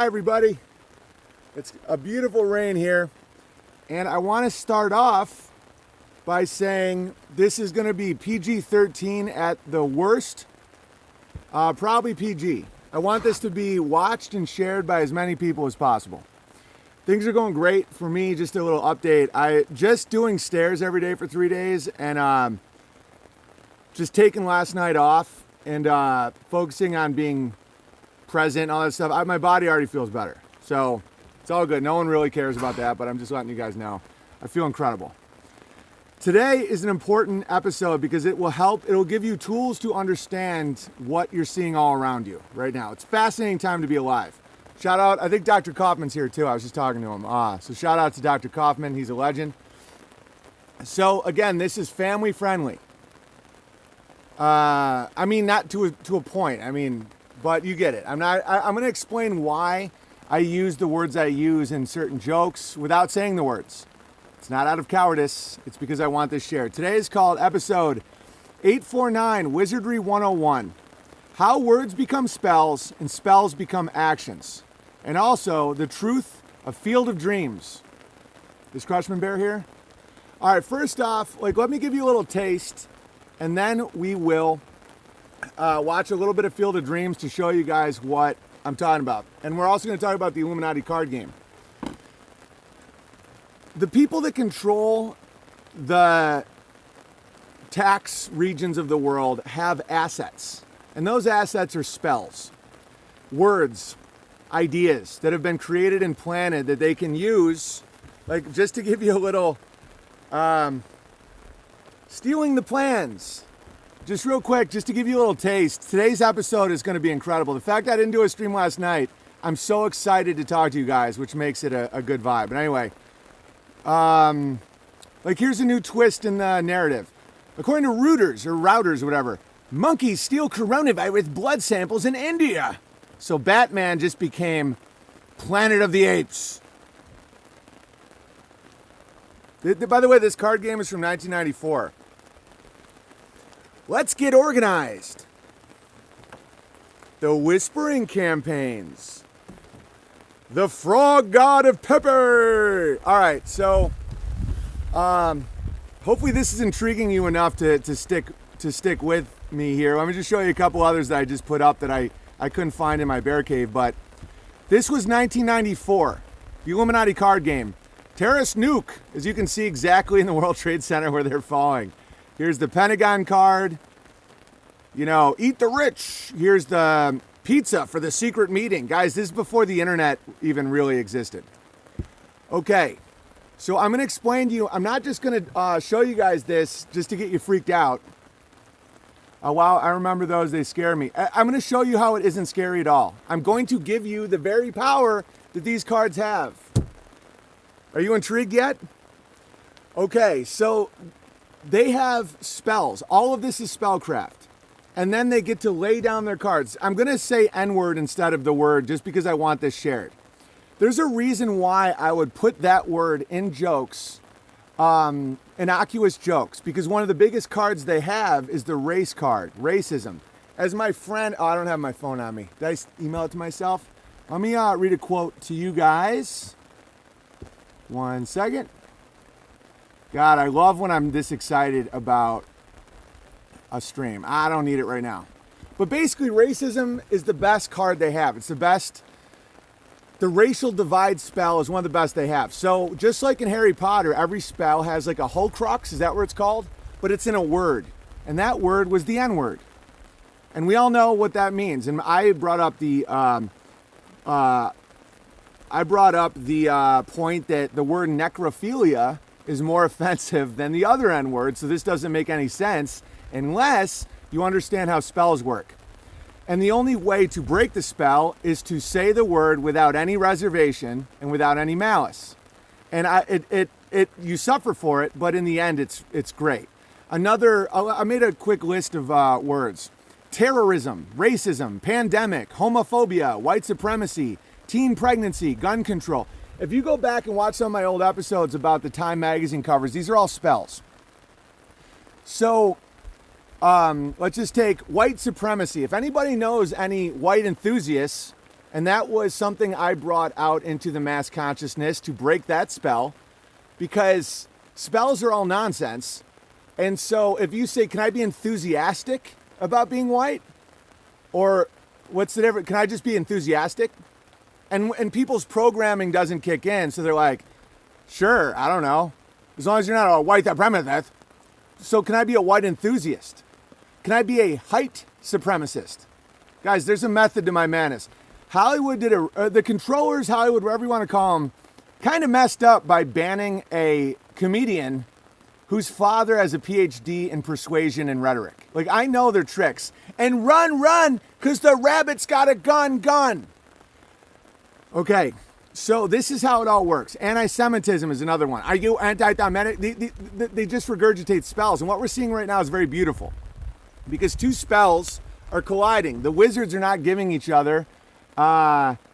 everybody. It's a beautiful rain here, and I want to start off by saying this is going to be PG-13 at the worst, probably PG. I want this to be watched and shared by as many people as possible. Things are going great for me. Just a little update. I just doing stairs every day for 3 days, and just taking last night off and focusing on being present and all that stuff. My body already feels better, so it's all good. No one really cares about that, but I'm just letting you guys know. I feel incredible. Today is an important episode because it'll give you tools to understand what you're seeing all around you right now. It's a fascinating time to be alive. Shout out, I think Dr. Kaufman's here too. I was just talking to him. So shout out to Dr. Kaufman. He's a legend. So again, this is family friendly. I mean, not to a point. I mean, but you get it. I'm going to explain why I use the words I use in certain jokes without saying the words. It's not out of cowardice. It's because I want this shared. Today is called episode 849, Wizardry 101. How words become spells and spells become actions. And also, the truth of Field of Dreams. Is Crushman Bear here? All right, first off, let me give you a little taste, and then we will watch a little bit of Field of Dreams to show you guys what I'm talking about. And we're also going to talk about the Illuminati card game. The people that control the tax regions of the world have assets. And those assets are spells, words, ideas that have been created and planted that they can use. Just to give you a little stealing the plans. Just real quick, just to give you a little taste, today's episode is going to be incredible. The fact I didn't do a stream last night, I'm so excited to talk to you guys, which makes it a good vibe. But anyway, here's a new twist in the narrative. According to routers, whatever, monkeys steal coronavirus blood samples in India. So Batman just became Planet of the Apes. By the way, this card game is from 1994. Let's get organized. The Whispering Campaigns. The Frog God of Pepper. All right, so hopefully this is intriguing you enough to stick with me here. Let me just show you a couple others that I just put up that I couldn't find in my bear cave. But this was 1994, the Illuminati card game. Terrorist nuke, as you can see exactly in the World Trade Center where they're falling. Here's the Pentagon card. Eat the rich. Here's the pizza for the secret meeting. Guys, this is before the internet even really existed. Okay, so I'm going to explain to you. I'm not just going to show you guys this just to get you freaked out. Wow, I remember those. They scare me. I'm going to show you how it isn't scary at all. I'm going to give you the very power that these cards have. Are you intrigued yet? Okay, so they have spells. All of this is spellcraft. And then they get to lay down their cards. I'm going to say N-word instead of the word just because I want this shared. There's a reason why I would put that word in jokes, innocuous jokes, because one of the biggest cards they have is the race card, racism. As my friend, I don't have my phone on me. Did I email it to myself? Let me read a quote to you guys. 1 second. God, I love when I'm this excited about a stream. I don't need it right now. But basically, racism is the best card they have. It's the best. The racial divide spell is one of the best they have. So just like in Harry Potter, every spell has a Horcrux. Is that what it's called? But it's in a word. And that word was the N-word. And we all know what that means. And I brought up the point that the word necrophilia is more offensive than the other N-word, so this doesn't make any sense unless you understand how spells work. And the only way to break the spell is to say the word without any reservation and without any malice. And you suffer for it, but in the end, it's great. I made a quick list of words. Terrorism, racism, pandemic, homophobia, white supremacy, teen pregnancy, gun control. If you go back and watch some of my old episodes about the Time magazine covers, these are all spells. So let's just take white supremacy. If anybody knows any white enthusiasts, And that was something I brought out into the mass consciousness to break that spell, because spells are all nonsense. And so if you say, can I be enthusiastic about being white? Or what's the difference? Can I just be enthusiastic? And people's programming doesn't kick in. So they're like, sure, I don't know. As long as you're not a white supremacist. So can I be a white enthusiast? Can I be a height supremacist? Guys, there's a method to my madness. Hollywood did the controllers, Hollywood, whatever you want to call them, kind of messed up by banning a comedian whose father has a PhD in persuasion and rhetoric. Like, I know their tricks. And run, because the rabbit's got a gun. Okay, so this is how it all works. Anti-Semitism is another one. Are you anti-Semitic? They just regurgitate spells. And what we're seeing right now is very beautiful, because two spells are colliding. The wizards are not giving each other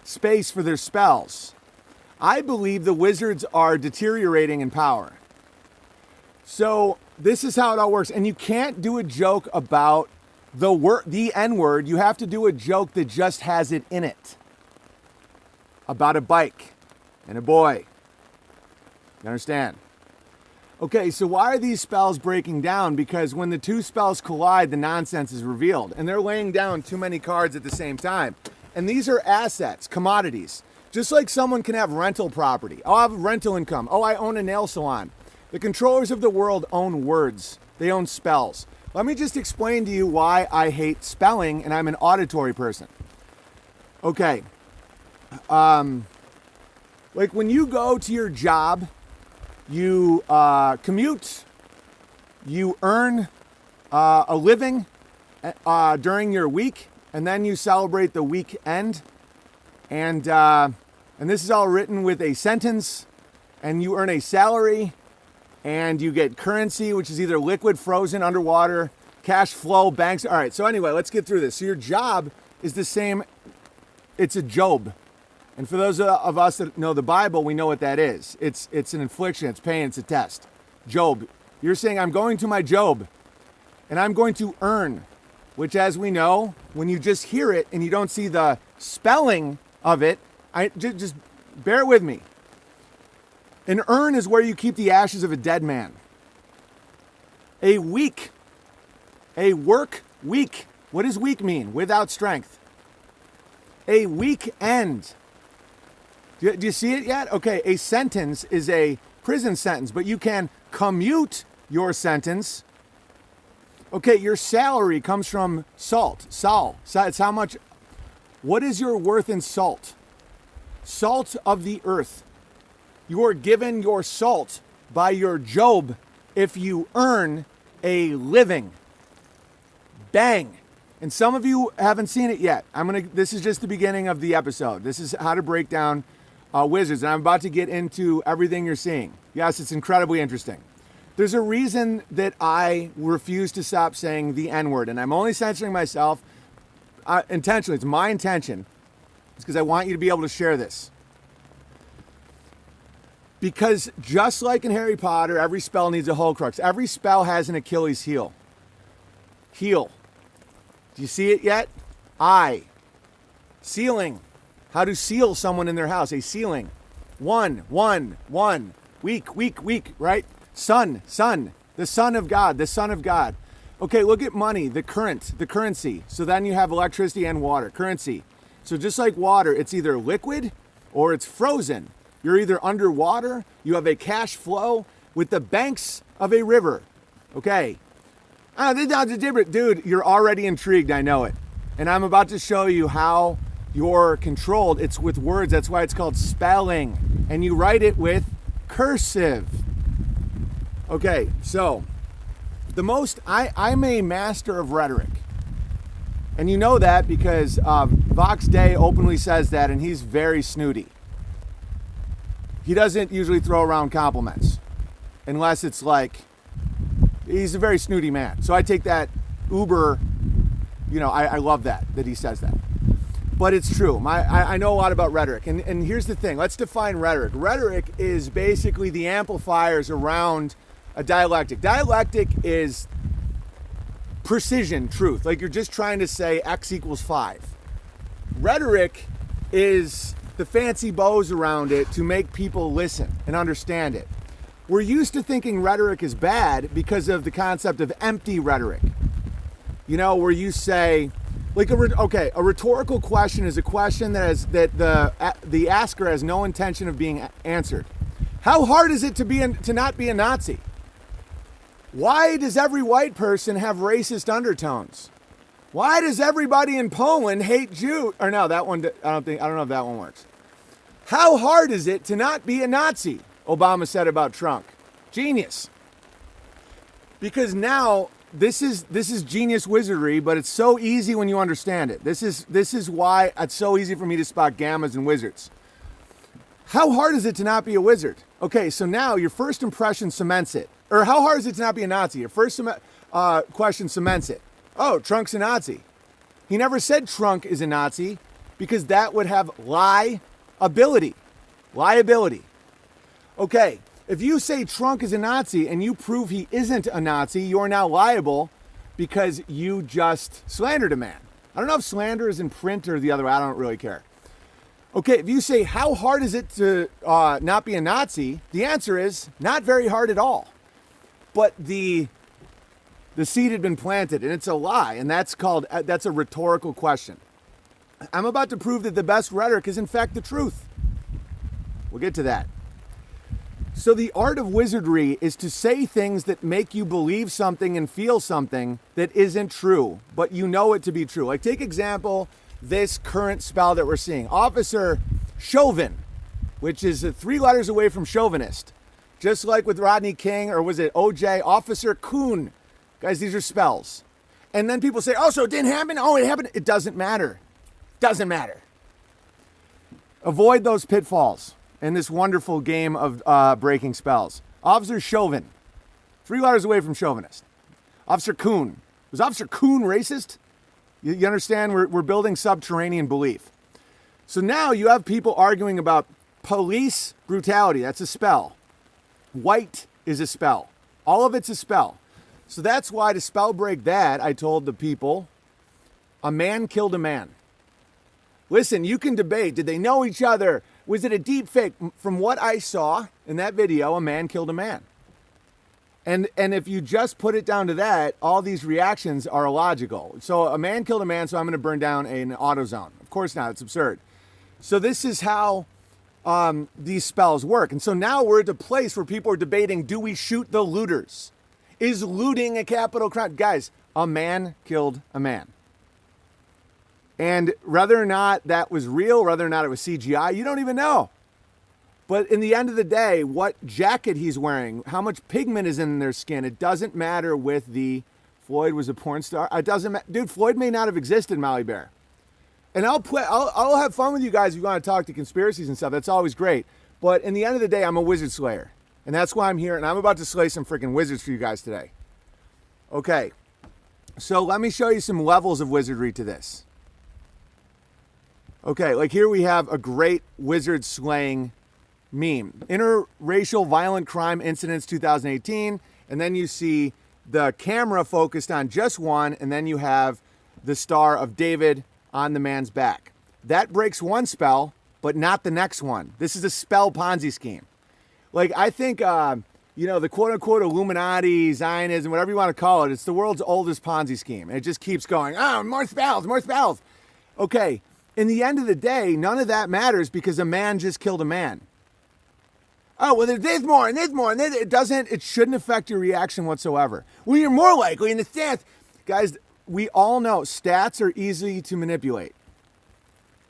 space for their spells. I believe the wizards are deteriorating in power. So this is how it all works. And you can't do a joke about the N-word. You have to do a joke that just has it in it. About a bike and a boy. You understand? Okay, so why are these spells breaking down? Because when the two spells collide, the nonsense is revealed. And they're laying down too many cards at the same time. And these are assets, commodities. Just like someone can have rental property. Oh, I have rental income. Oh, I own a nail salon. The controllers of the world own words. They own spells. Let me just explain to you why I hate spelling and I'm an auditory person. Okay. Like when you go to your job, you commute, you earn a living during your week, and then you celebrate the weekend. And this is all written with a sentence, and you earn a salary, and you get currency, which is either liquid, frozen, underwater, cash flow, banks. All right, so anyway, let's get through this. So your job is the same. It's a job. And for those of us that know the Bible, we know what that is. It's an infliction, it's pain, it's a test. Job. You're saying, I'm going to my job, and I'm going to earn, which, as we know, when you just hear it and you don't see the spelling of it, just bear with me. An urn is where you keep the ashes of a dead man. A week, a work week. What does week mean? Without strength. A weekend. Do you see it yet? Okay, a sentence is a prison sentence, but you can commute your sentence. Okay, your salary comes from salt. Sal. It's how much. What is your worth in salt? Salt of the earth. You are given your salt by your job if you earn a living. Bang. And some of you haven't seen it yet. This is just the beginning of the episode. This is how to break down wizards. And I'm about to get into everything you're seeing. Yes, it's incredibly interesting. There's a reason that I refuse to stop saying the N-word. And I'm only censoring myself intentionally. It's my intention. It's because I want you to be able to share this. Because just like in Harry Potter, every spell needs a Horcrux. Every spell has an Achilles heel. Heel. Do you see it yet? Eye. Sealing. How to seal someone in their house. A sealing. One. Weak, right? Sun. The Son of God. The Son of God. Okay, look at money. The currency. So then you have electricity and water. Currency. So just like water, it's either liquid or it's frozen. You're either underwater, you have a cash flow with the banks of a river. Okay. Dude, you're already intrigued, I know it. And I'm about to show you how you're controlled. It's with words, that's why it's called spelling. And you write it with cursive. Okay, so I'm a master of rhetoric. And you know that because Vox Day openly says that, and he's very snooty. He doesn't usually throw around compliments unless it's like, he's a very snooty man. So I take that uber, I love that he says that. But it's true. I know a lot about rhetoric. And here's the thing. Let's define rhetoric. Rhetoric is basically the amplifiers around a dialectic. Dialectic is precision, truth. Like you're just trying to say X equals 5. Rhetoric is the fancy bows around it to make people listen and understand it. We're used to thinking rhetoric is bad because of the concept of empty rhetoric. You know, where you say, like, a rhetorical question is a question that the asker has no intention of being answered. How hard is it to not be a Nazi? Why does every white person have racist undertones? Why does everybody in Poland hate Jews? Or no, that one, I don't know if that one works. How hard is it to not be a Nazi? Obama said about Trump. Genius. Because now this is genius wizardry, but it's so easy when you understand it. This is why it's so easy for me to spot gammas and wizards. How hard is it to not be a wizard? Okay, so now your first impression cements it. Or how hard is it to not be a Nazi? Your first question cements it. Oh, Trunk's a Nazi. He never said Trunk is a Nazi because that would have liability. Okay, if you say Trunk is a Nazi and you prove he isn't a Nazi, you're now liable because you just slandered a man. I don't know if slander is in print or the other way. I don't really care. Okay, if you say, how hard is it to not be a Nazi? The answer is not very hard at all. But the seed had been planted, and it's a lie, and that's a rhetorical question. I'm about to prove that the best rhetoric is in fact the truth. We'll get to that. So the art of wizardry is to say things that make you believe something and feel something that isn't true, but you know it to be true. Like, take example, this current spell that we're seeing. Officer Chauvin, which is 3 letters away from chauvinist. Just like with Rodney King, or was it OJ? Officer Coon. Guys, these are spells. And then people say, oh, so it didn't happen? Oh, it happened. It doesn't matter. Doesn't matter. Avoid those pitfalls in this wonderful game of breaking spells. Officer Chauvin. 3 letters away from chauvinist. Officer Coon. Was Officer Coon racist? You understand? We're building subterranean belief. So now you have people arguing about police brutality. That's a spell. White is a spell. All of it's a spell. So that's why to spell break that, I told the people, a man killed a man. Listen, you can debate. Did they know each other? Was it a deep fake? From what I saw in that video, a man killed a man. And if you just put it down to that, all these reactions are illogical. So a man killed a man, so I'm going to burn down an AutoZone. Of course not. It's absurd. So this is how these spells work. And so now we're at a place where people are debating, do we shoot the looters? Is looting a capital crime? Guys, a man killed a man. And whether or not that was real, whether or not it was CGI, you don't even know. But in the end of the day, what jacket he's wearing, how much pigment is in their skin, it doesn't matter with the Floyd was a porn star. It doesn't matter. Dude, Floyd may not have existed, Molly Bear. And I'll have fun with you guys if you want to talk to conspiracies and stuff. That's always great. But in the end of the day, I'm a wizard slayer. And that's why I'm here. And I'm about to slay some freaking wizards for you guys today. Okay. So let me show you some levels of wizardry to this. Okay, like here we have a great wizard slaying meme. Interracial violent crime incidents 2018. And then you see the camera focused on just one. And then you have the Star of David on the man's back. That breaks one spell, but not the next one. This is a spell Ponzi scheme. Like, I think, the quote-unquote Illuminati, Zionism, whatever you want to call it, it's the world's oldest Ponzi scheme. And it just keeps going, more spells, more spells. Okay, in the end of the day, none of that matters because a man just killed a man. Oh, well, there's more, and there's more, and it shouldn't affect your reaction whatsoever. Well, you're more likely in the stats. Guys, we all know stats are easy to manipulate.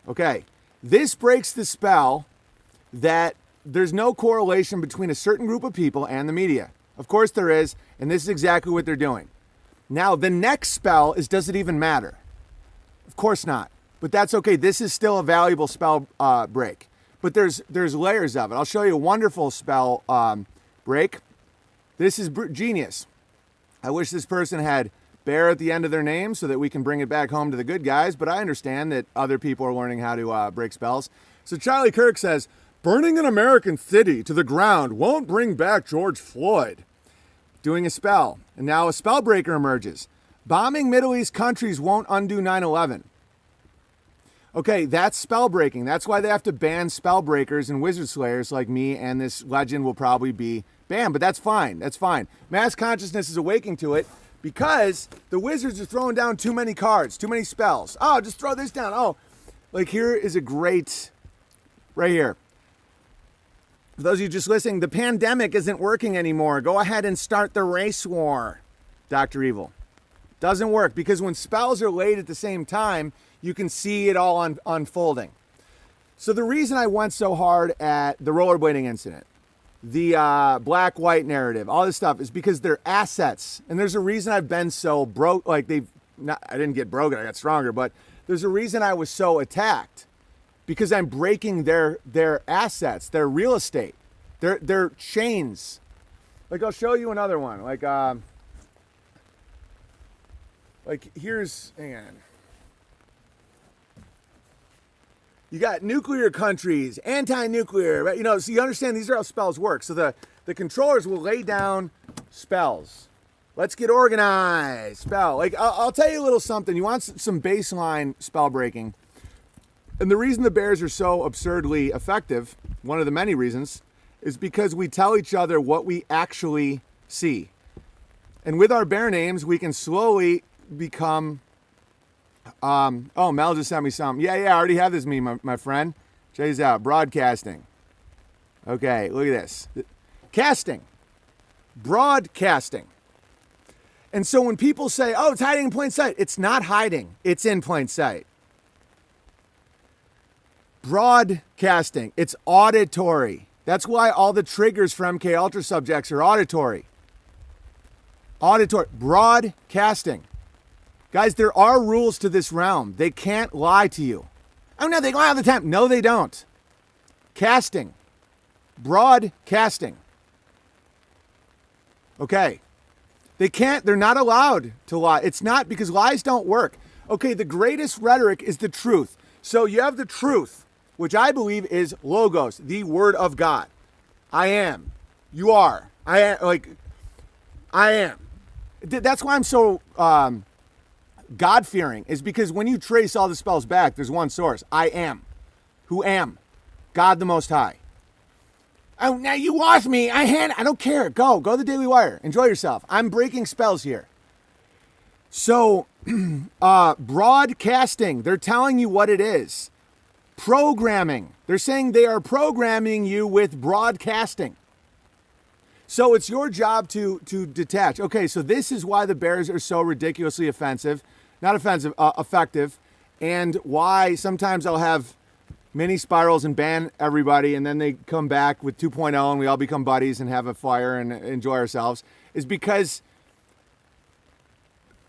Okay, this breaks the spell that there's no correlation between a certain group of people and the media. Of course there is, and this is exactly what they're doing. Now, the next spell is, does it even matter? Of course not, but that's okay. This is still a valuable spell break, but there's layers of it. I'll show you a wonderful spell break. This is genius. I wish this person had Bear at the end of their name so that we can bring it back home to the good guys, but I understand that other people are learning how to break spells. So Charlie Kirk says, burning an American city to the ground won't bring back George Floyd. Doing a spell. And now a spell breaker emerges. Bombing Middle East countries won't undo 9/11. Okay, that's spell breaking. That's why they have to ban spell breakers and wizard slayers like me, and this legend will probably be banned, but that's fine. That's fine. Mass consciousness is awakening to it because the wizards are throwing down too many cards, too many spells. Oh, just throw this down. Oh, like here is a great, right here. For those of you just listening, the pandemic isn't working anymore. Go ahead and start the race war, Dr. Evil. Doesn't work because when spells are laid at the same time, you can see it all unfolding. So the reason I went so hard at the rollerblading incident, the black-white narrative, all this stuff is because they're assets. And there's a reason I've been so broke, like I didn't get broken, I got stronger, but there's a reason I was so attacked. Because I'm breaking their assets, their real estate, their chains. Like I'll show you another one. Like here's, hang on. You got nuclear countries, anti-nuclear, right? You know, so you understand these are how spells work. So the controllers will lay down spells. Let's get organized, spell. Like I'll tell you a little something. You want some baseline spell breaking. And the reason the bears are so absurdly effective, one of the many reasons, is because we tell each other what we actually see. And with our bear names, we can slowly become... oh, Mel just sent me something. Yeah, I already have this meme, my friend. Check this out. Broadcasting. Okay, look at this. Casting. Broadcasting. And so when people say, oh, it's hiding in plain sight, it's not hiding. It's in plain sight. Broadcasting. It's auditory. That's why all the triggers for MK Ultra subjects are auditory. Auditory. Broadcasting. Guys, there are rules to this realm. They can't lie to you. Oh, no, they lie all the time. No, they don't. Casting. Broadcasting. Okay. They're not allowed to lie. It's not because lies don't work. Okay, the greatest rhetoric is the truth. So you have the truth, which I believe is logos, the word of God. I am. You are. I am. I am. That's why I'm so God-fearing, is because when you trace all the spells back, there's one source. I am. Who am? God the Most High. Oh, now you lost me. I don't care. Go to the Daily Wire. Enjoy yourself. I'm breaking spells here. So, broadcasting. They're telling you what it is. Programming. They're saying they are programming you with broadcasting. So it's your job to detach. Okay, so this is why the bears are so ridiculously offensive. Not offensive, effective. And why sometimes I'll have mini spirals and ban everybody, and then they come back with 2.0 and we all become buddies and have a fire and enjoy ourselves, is because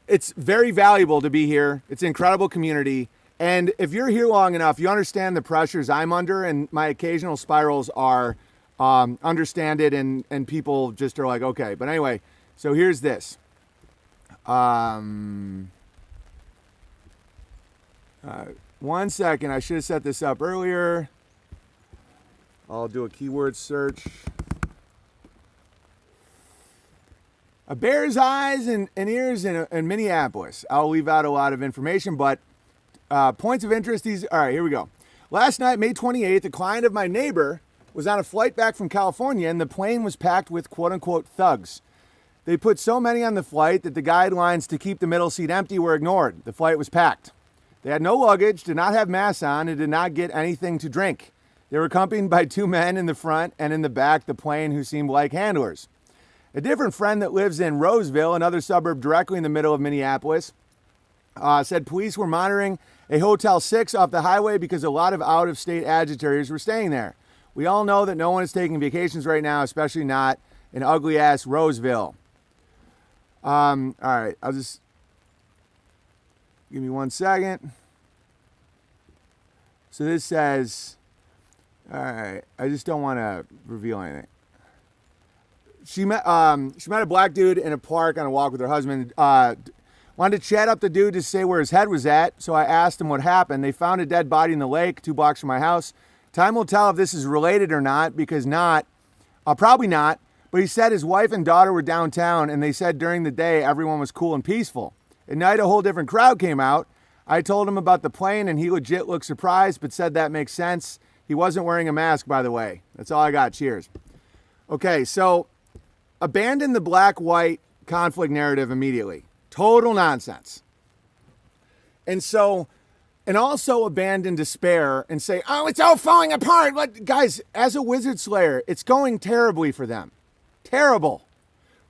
it's very valuable to be here. It's an incredible community. And if you're here long enough, you understand the pressures I'm under, and my occasional spirals are understand it, and people just are like, okay. But anyway, so here's this. One second, I should have set this up earlier. I'll do a keyword search. A bear's eyes and ears in Minneapolis. I'll leave out a lot of information, but points of interest. All right, here we go. Last night, May 28th, a client of my neighbor was on a flight back from California, and the plane was packed with quote-unquote thugs. They put so many on the flight that the guidelines to keep the middle seat empty were ignored. The flight was packed. They had no luggage, did not have masks on, and did not get anything to drink. They were accompanied by two men in the front and in the back, the plane, who seemed like handlers. A different friend that lives in Roseville, another suburb directly in the middle of Minneapolis, said police were monitoring a Hotel 6 off the highway because a lot of out-of-state agitators were staying there. We all know that no one is taking vacations right now, especially not in ugly-ass Roseville. All right, I'll just... Give me 1 second. So this says... All right, I just don't want to reveal anything. She met a black dude in a park on a walk with her husband. Wanted to chat up the dude to say where his head was at, so I asked him what happened. They found a dead body in the lake 2 blocks from my house. Time will tell if this is related or not, because probably not, but he said his wife and daughter were downtown, and they said during the day everyone was cool and peaceful. At night, a whole different crowd came out. I told him about the plane, and he legit looked surprised, but said that makes sense. He wasn't wearing a mask, by the way. That's all I got. Cheers. Okay, so abandon the black-white conflict narrative immediately. Total nonsense. And also abandon despair and say, oh, it's all falling apart. What? Guys, as a wizard slayer, it's going terribly for them. Terrible.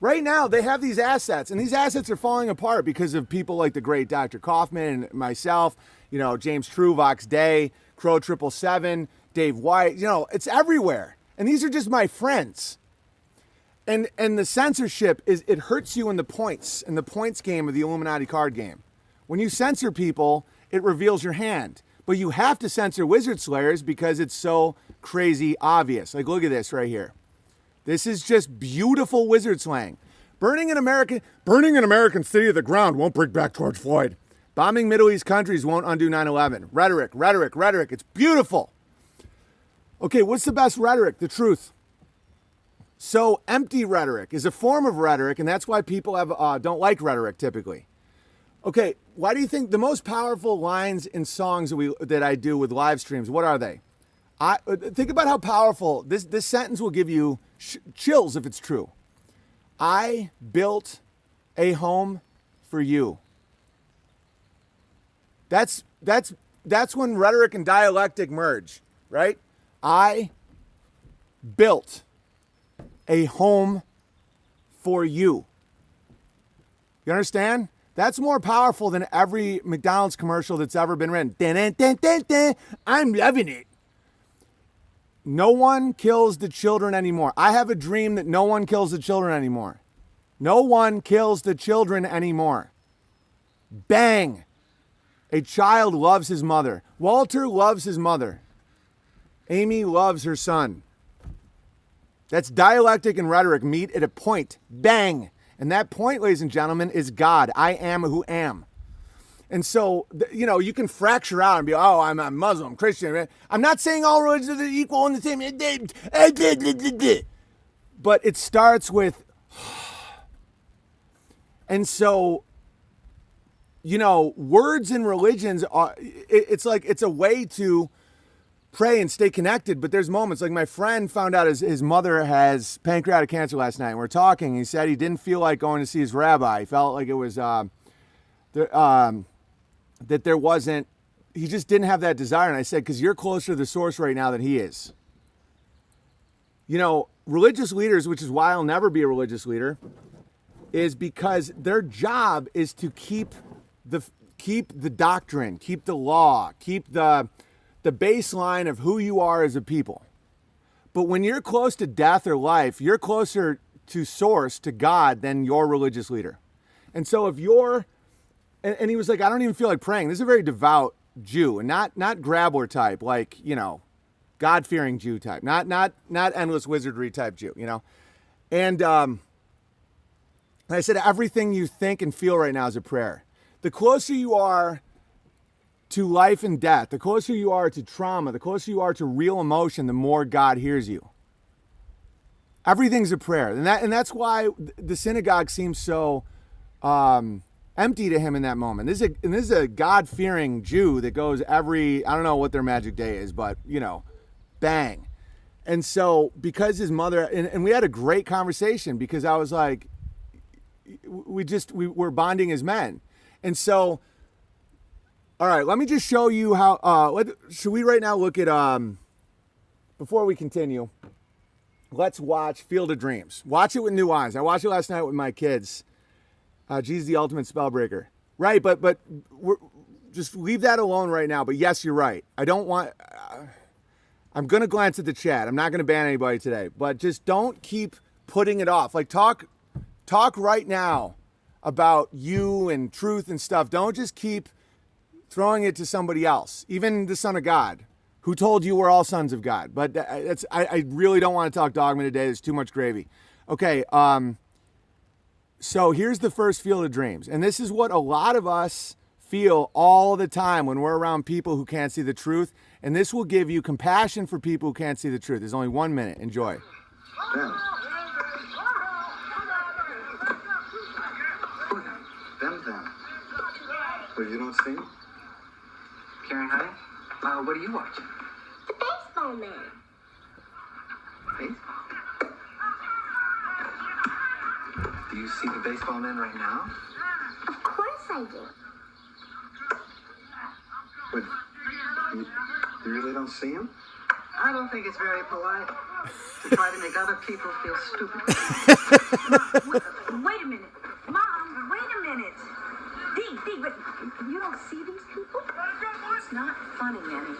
Right now, they have these assets, and these assets are falling apart because of people like the great Dr. Kaufman and myself, James True, Vox Day, Crow 777, Dave White. It's everywhere. And these are just my friends. And the censorship it hurts you in the points game of the Illuminati card game. When you censor people, it reveals your hand. But you have to censor wizard slayers because it's so crazy obvious. Like, look at this right here. This is just beautiful wizard slang. Burning an American city to the ground won't bring back George Floyd. Bombing Middle East countries won't undo 9/11. Rhetoric, rhetoric, rhetoric. It's beautiful. Okay, what's the best rhetoric? The truth. So empty rhetoric is a form of rhetoric, and that's why people don't like rhetoric typically. Okay, why do you think the most powerful lines in songs that I do with live streams, what are they? Think about how powerful this sentence will give you chills if it's true. I built a home for you. That's when rhetoric and dialectic merge, right? I built a home for you. You understand? That's more powerful than every McDonald's commercial that's ever been written. Dun, dun, dun, dun, dun. I'm loving it. No one kills the children anymore. I have a dream that no one kills the children anymore. No one kills the children anymore. Bang. A child loves his mother. Walter loves his mother. Amy loves her son. That's dialectic and rhetoric meet at a point. Bang. And that point, ladies and gentlemen, is God. I am who am. And so, you can fracture out and be, oh, I'm a Muslim, Christian. I'm not saying all religions are equal and the same. But it starts with, and so, words in religions it's like it's a way to pray and stay connected, but there's moments like my friend found out his mother has pancreatic cancer last night. And we're talking. He said he didn't feel like going to see his rabbi. He felt like it was that there wasn't. He just didn't have that desire. And I said, because you're closer to the source right now than he is. Religious leaders, which is why I'll never be a religious leader, is because their job is to keep the doctrine, keep the law, keep the baseline of who you are as a people. But when you're close to death or life, you're closer to source, to God, than your religious leader. And so if you're, and he was like, I don't even feel like praying. This is a very devout Jew, and not grabbler type, like, God-fearing Jew type, not endless wizardry type Jew, And I said, everything you think and feel right now is a prayer. The closer you are to life and death, the closer you are to trauma, the closer you are to real emotion, the more God hears you. Everything's a prayer. And that's why the synagogue seems so empty to him in that moment. This is a God-fearing Jew that goes I don't know what their magic day is, but, bang. And so because his mother, and we had a great conversation because I was like, we're bonding as men. And so, all right, let me just show you how, should we right now look at, before we continue, let's watch Field of Dreams. Watch it with new eyes. I watched it last night with my kids. Jesus the Ultimate Spellbreaker. Right, but just leave that alone right now. But yes, you're right. I don't want, I'm going to glance at the chat. I'm not going to ban anybody today. But just don't keep putting it off. Like, talk right now about you and truth and stuff. Don't just keep throwing it to somebody else, even the Son of God, who told you we're all sons of God. But I really don't want to talk dogma today. There's too much gravy. Okay, so here's the first Field of Dreams. And this is what a lot of us feel all the time when we're around people who can't see the truth. And this will give you compassion for people who can't see the truth. There's only 1 minute. Enjoy. Them. Them. But you don't sing? Karen, honey, what are you watching? The Baseball Man. Baseball? Do you see the Baseball Man right now? Of course I do. But you really don't see him? I don't think it's very polite to try to make other people feel stupid. Mom, wait a minute. Mom, wait a minute. Dee, but you don't see these people? It's not funny, Annie.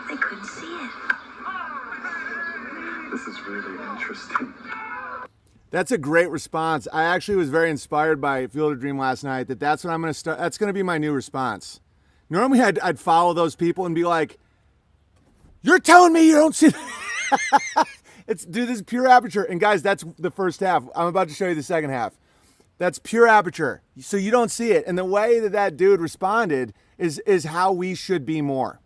They couldn't see it. This is really interesting. That's a great response. I actually was very inspired by Field of Dream last night. That's what I'm going to start. That's going to be my new response. Normally I'd follow those people and be like, "You're telling me you don't see." Dude, this is pure aperture. And guys, that's the first half. I'm about to show you the second half. That's pure aperture. So you don't see it. And the way that dude responded is how we should be more.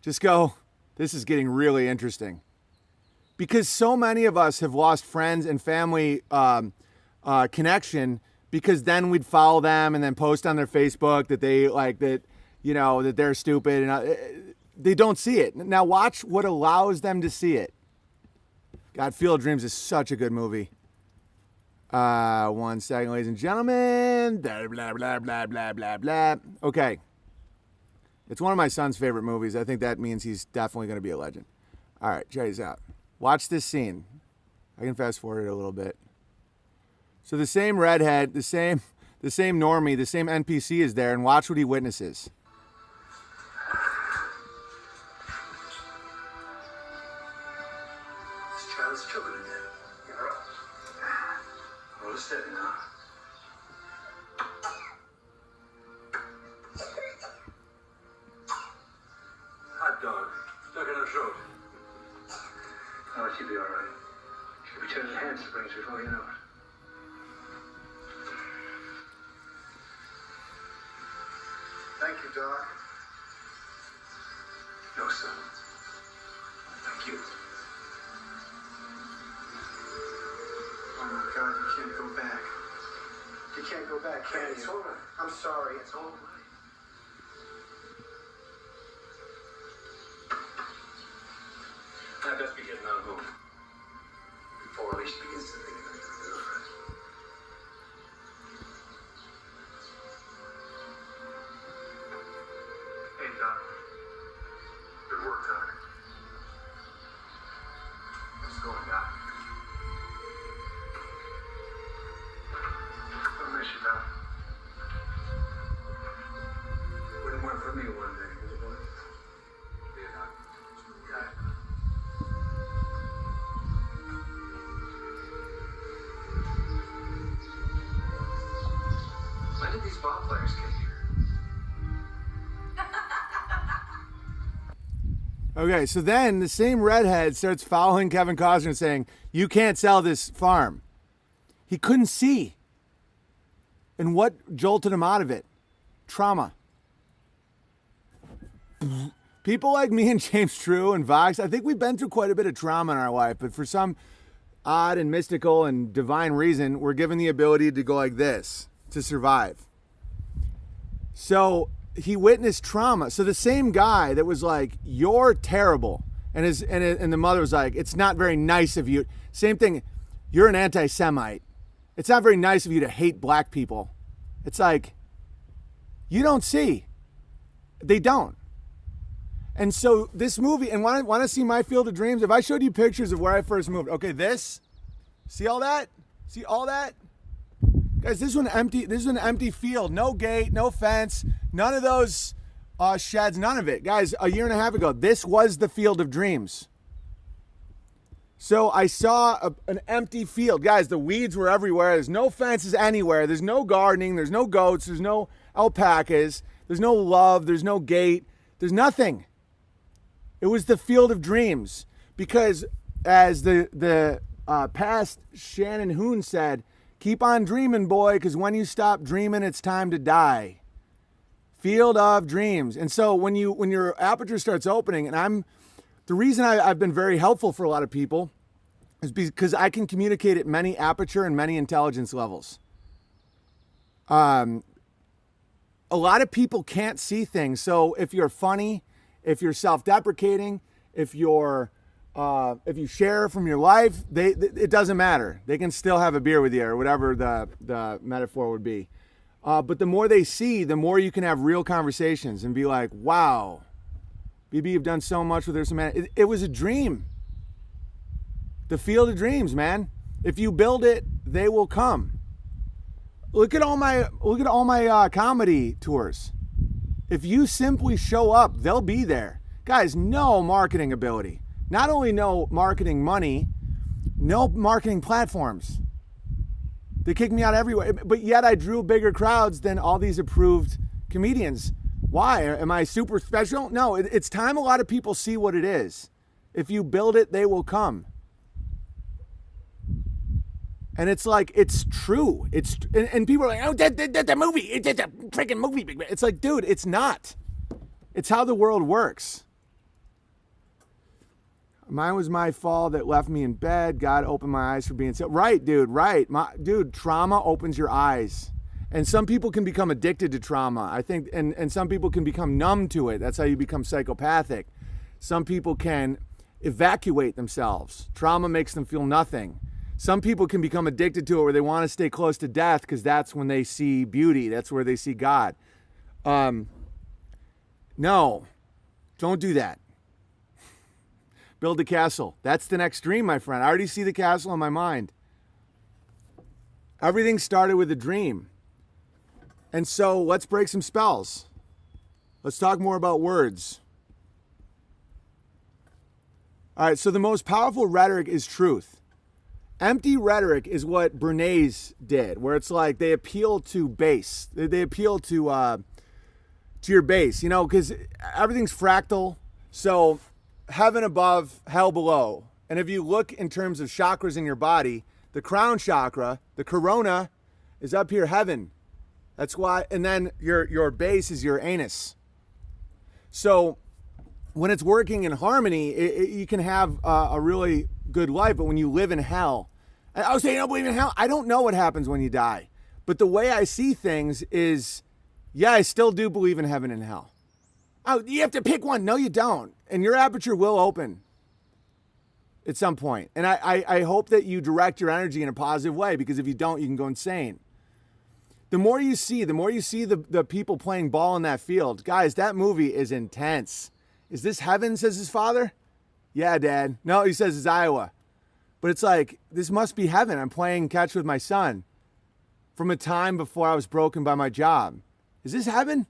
Just go, this is getting really interesting. Because so many of us have lost friends and family connection because then we'd follow them and then post on their Facebook that they like that, you know, that they're stupid and they don't see it. Now watch what allows them to see it. God, Field of Dreams is such a good movie. 1 second, ladies and gentlemen. Blah, blah, blah, blah, blah, blah, blah. Okay. It's one of my son's favorite movies. I think that means he's definitely going to be a legend. All right, check this out. Watch this scene. I can fast forward it a little bit. So the same redhead, the same normie, the same NPC is there, and watch what he witnesses. This child's choking to death. Give her up. Hold steady now. Hot dog. Stuck in her throat. Oh, she'll be all right. She'll be turning hand springs before you know it. Thank you, Doc. No, son. Thank you. Oh, my God, you can't go back. You can't go back, can you? It's all right. I'm sorry. It's all right. I'd best be getting on home before Alicia begins to think about your girlfriend. Hey, Doc. Good work, Doc. How's it going, Doc? I'll miss you, Doc. Wouldn't work for me one day, would it, boy? Yeah, Doc. Got it. When did these ball players get here? Okay, so then the same redhead starts following Kevin Costner and saying, "You can't sell this farm." He couldn't see. And what jolted him out of it? Trauma. People like me and James True and Vox, I think we've been through quite a bit of trauma in our life, but for some odd and mystical and divine reason, we're given the ability to go like this to survive. So he witnessed trauma. So the same guy that was like, "You're terrible," and the mother was like, "It's not very nice of you." Same thing. "You're an anti-Semite. It's not very nice of you to hate black people." It's like, you don't see. They don't. And so this movie, and want to see my Field of Dreams? If I showed you pictures of where I first moved, okay, this, see all that? See all that? Guys, this is an empty field. No gate, no fence, none of those sheds, none of it. Guys, a year and a half ago, this was the Field of Dreams. So I saw an empty field. Guys, the weeds were everywhere. There's no fences anywhere. There's no gardening. There's no goats. There's no alpacas. There's no love. There's no gate. There's nothing. It was the Field of Dreams. Because as the past Shannon Hoon said, "Keep on dreaming, boy, because when you stop dreaming, it's time to die." Field of dreams. And so when your aperture starts opening, and the reason I've been very helpful for a lot of people is because I can communicate at many aperture and many intelligence levels. A lot of people can't see things. So if you're funny, if you're self-deprecating, if you share from your life, it doesn't matter. They can still have a beer with you or whatever the metaphor would be. But the more they see, the more you can have real conversations and be like, wow, BB, you've done so much with this man. It was a dream. The field of dreams, man. If you build it, they will come. Look at all my comedy tours. If you simply show up, they'll be there. Guys, no marketing ability. Not only no marketing money, no marketing platforms. They kicked me out everywhere, but yet I drew bigger crowds than all these approved comedians. Why? Am I super special? No, it's time a lot of people see what it is. If you build it, they will come. And it's like, it's true. And people are like, oh, that's a movie. It's a freaking movie. It's like, dude, it's not. It's how the world works. Mine was my fall that left me in bed. God opened my eyes for being so. Right, dude, right. Dude, trauma opens your eyes. And some people can become addicted to trauma. I think, and some people can become numb to it. That's how you become psychopathic. Some people can evacuate themselves. Trauma makes them feel nothing. Some people can become addicted to it where they want to stay close to death because that's when they see beauty. That's where they see God. No, don't do that. Build a castle. That's the next dream, my friend. I already see the castle in my mind. Everything started with a dream. And so let's break some spells. Let's talk more about words. All right, so the most powerful rhetoric is truth. Empty rhetoric is what Bernays did, where it's like they appeal to base. They appeal to your base, you know, because everything's fractal. So heaven above, hell below. And if you look in terms of chakras in your body, the crown chakra, the corona, is up here, heaven. That's why, and then your base is your anus. So when it's working in harmony, you can have a really good life. But when you live in hell, I was saying, I don't believe in hell. I don't know what happens when you die. But the way I see things is, yeah, I still do believe in heaven and hell. Oh, you have to pick one. No, you don't. And your aperture will open at some point. And I hope that you direct your energy in a positive way, because if you don't, you can go insane. The more you see the people playing ball in that field. Guys, that movie is intense. Is this heaven, says his father? Yeah, Dad. No, he says it's Iowa. But it's like, this must be heaven. I'm playing catch with my son from a time before I was broken by my job. Is this heaven?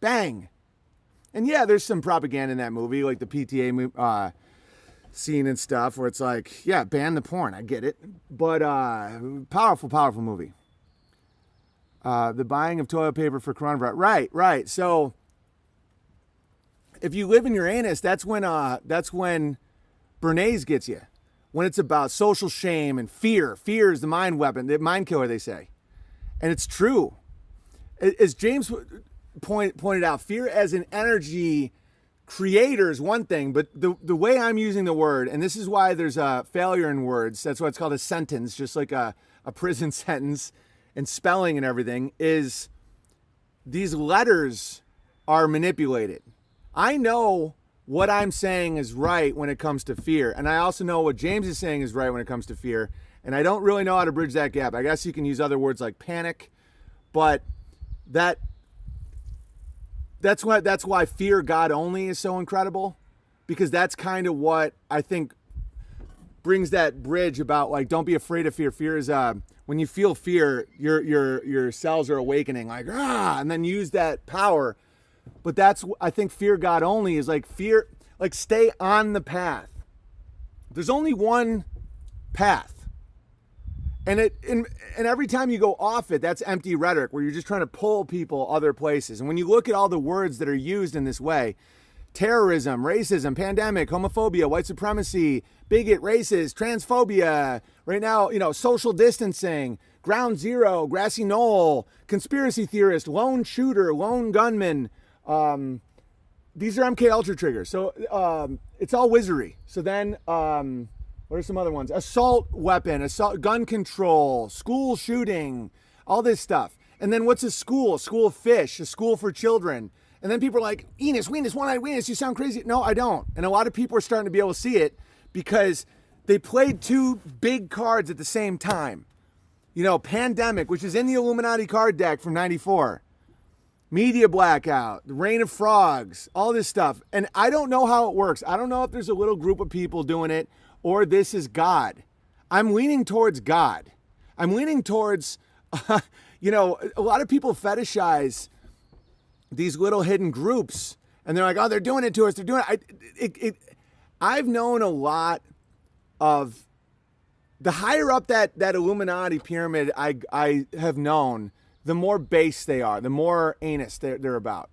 Bang. And yeah, there's some propaganda in that movie, like the PTA scene and stuff, where it's like, yeah, ban the porn. I get it. But powerful, powerful movie. The buying of toilet paper for coronavirus. Right. So if you live in your anus, that's when Bernays gets you. When it's about social shame and fear. Fear is the mind weapon, the mind killer, they say. And it's true. As James pointed out, fear as an energy creator is one thing, but the way I'm using the word, and this is why there's a failure in words, that's why it's called a sentence, just like a prison sentence, and spelling and everything, is these letters are manipulated. I know what I'm saying is right when it comes to fear, and I also know what James is saying is right when it comes to fear, and I don't really know how to bridge that gap. I guess you can use other words like panic, but that's why fear God only is so incredible, because that's kind of what I think brings that bridge about, like, don't be afraid of fear. Fear is when you feel fear, your cells are awakening, like, and then use that power. But that's, I think, fear God only is like fear, like, stay on the path. There's only one path. And every time you go off it, that's empty rhetoric, where you're just trying to pull people other places. And when you look at all the words that are used in this way, terrorism, racism, pandemic, homophobia, white supremacy, bigot, racist, transphobia, right now, social distancing, Ground Zero, Grassy Knoll, conspiracy theorist, lone shooter, lone gunman. These are MK Ultra triggers. So it's all wizardry. So then, what are some other ones? Assault weapon, assault, gun control, school shooting, all this stuff. And then what's a school? A school of fish, a school for children. And then people are like, Enos, one-eyed Venus, you sound crazy. No, I don't. And a lot of people are starting to be able to see it because they played two big cards at the same time. You know, Pandemic, which is in the Illuminati card deck from 94. Media Blackout, the Reign of Frogs, all this stuff. And I don't know how it works. I don't know if there's a little group of people doing it or this is God. I'm leaning towards God. I'm leaning towards, you know, a lot of people fetishize these little hidden groups and they're like, oh, they're doing it to us. They're doing it. I've known a lot of the higher up that Illuminati pyramid I have known, the more base they are, the more anus they're about.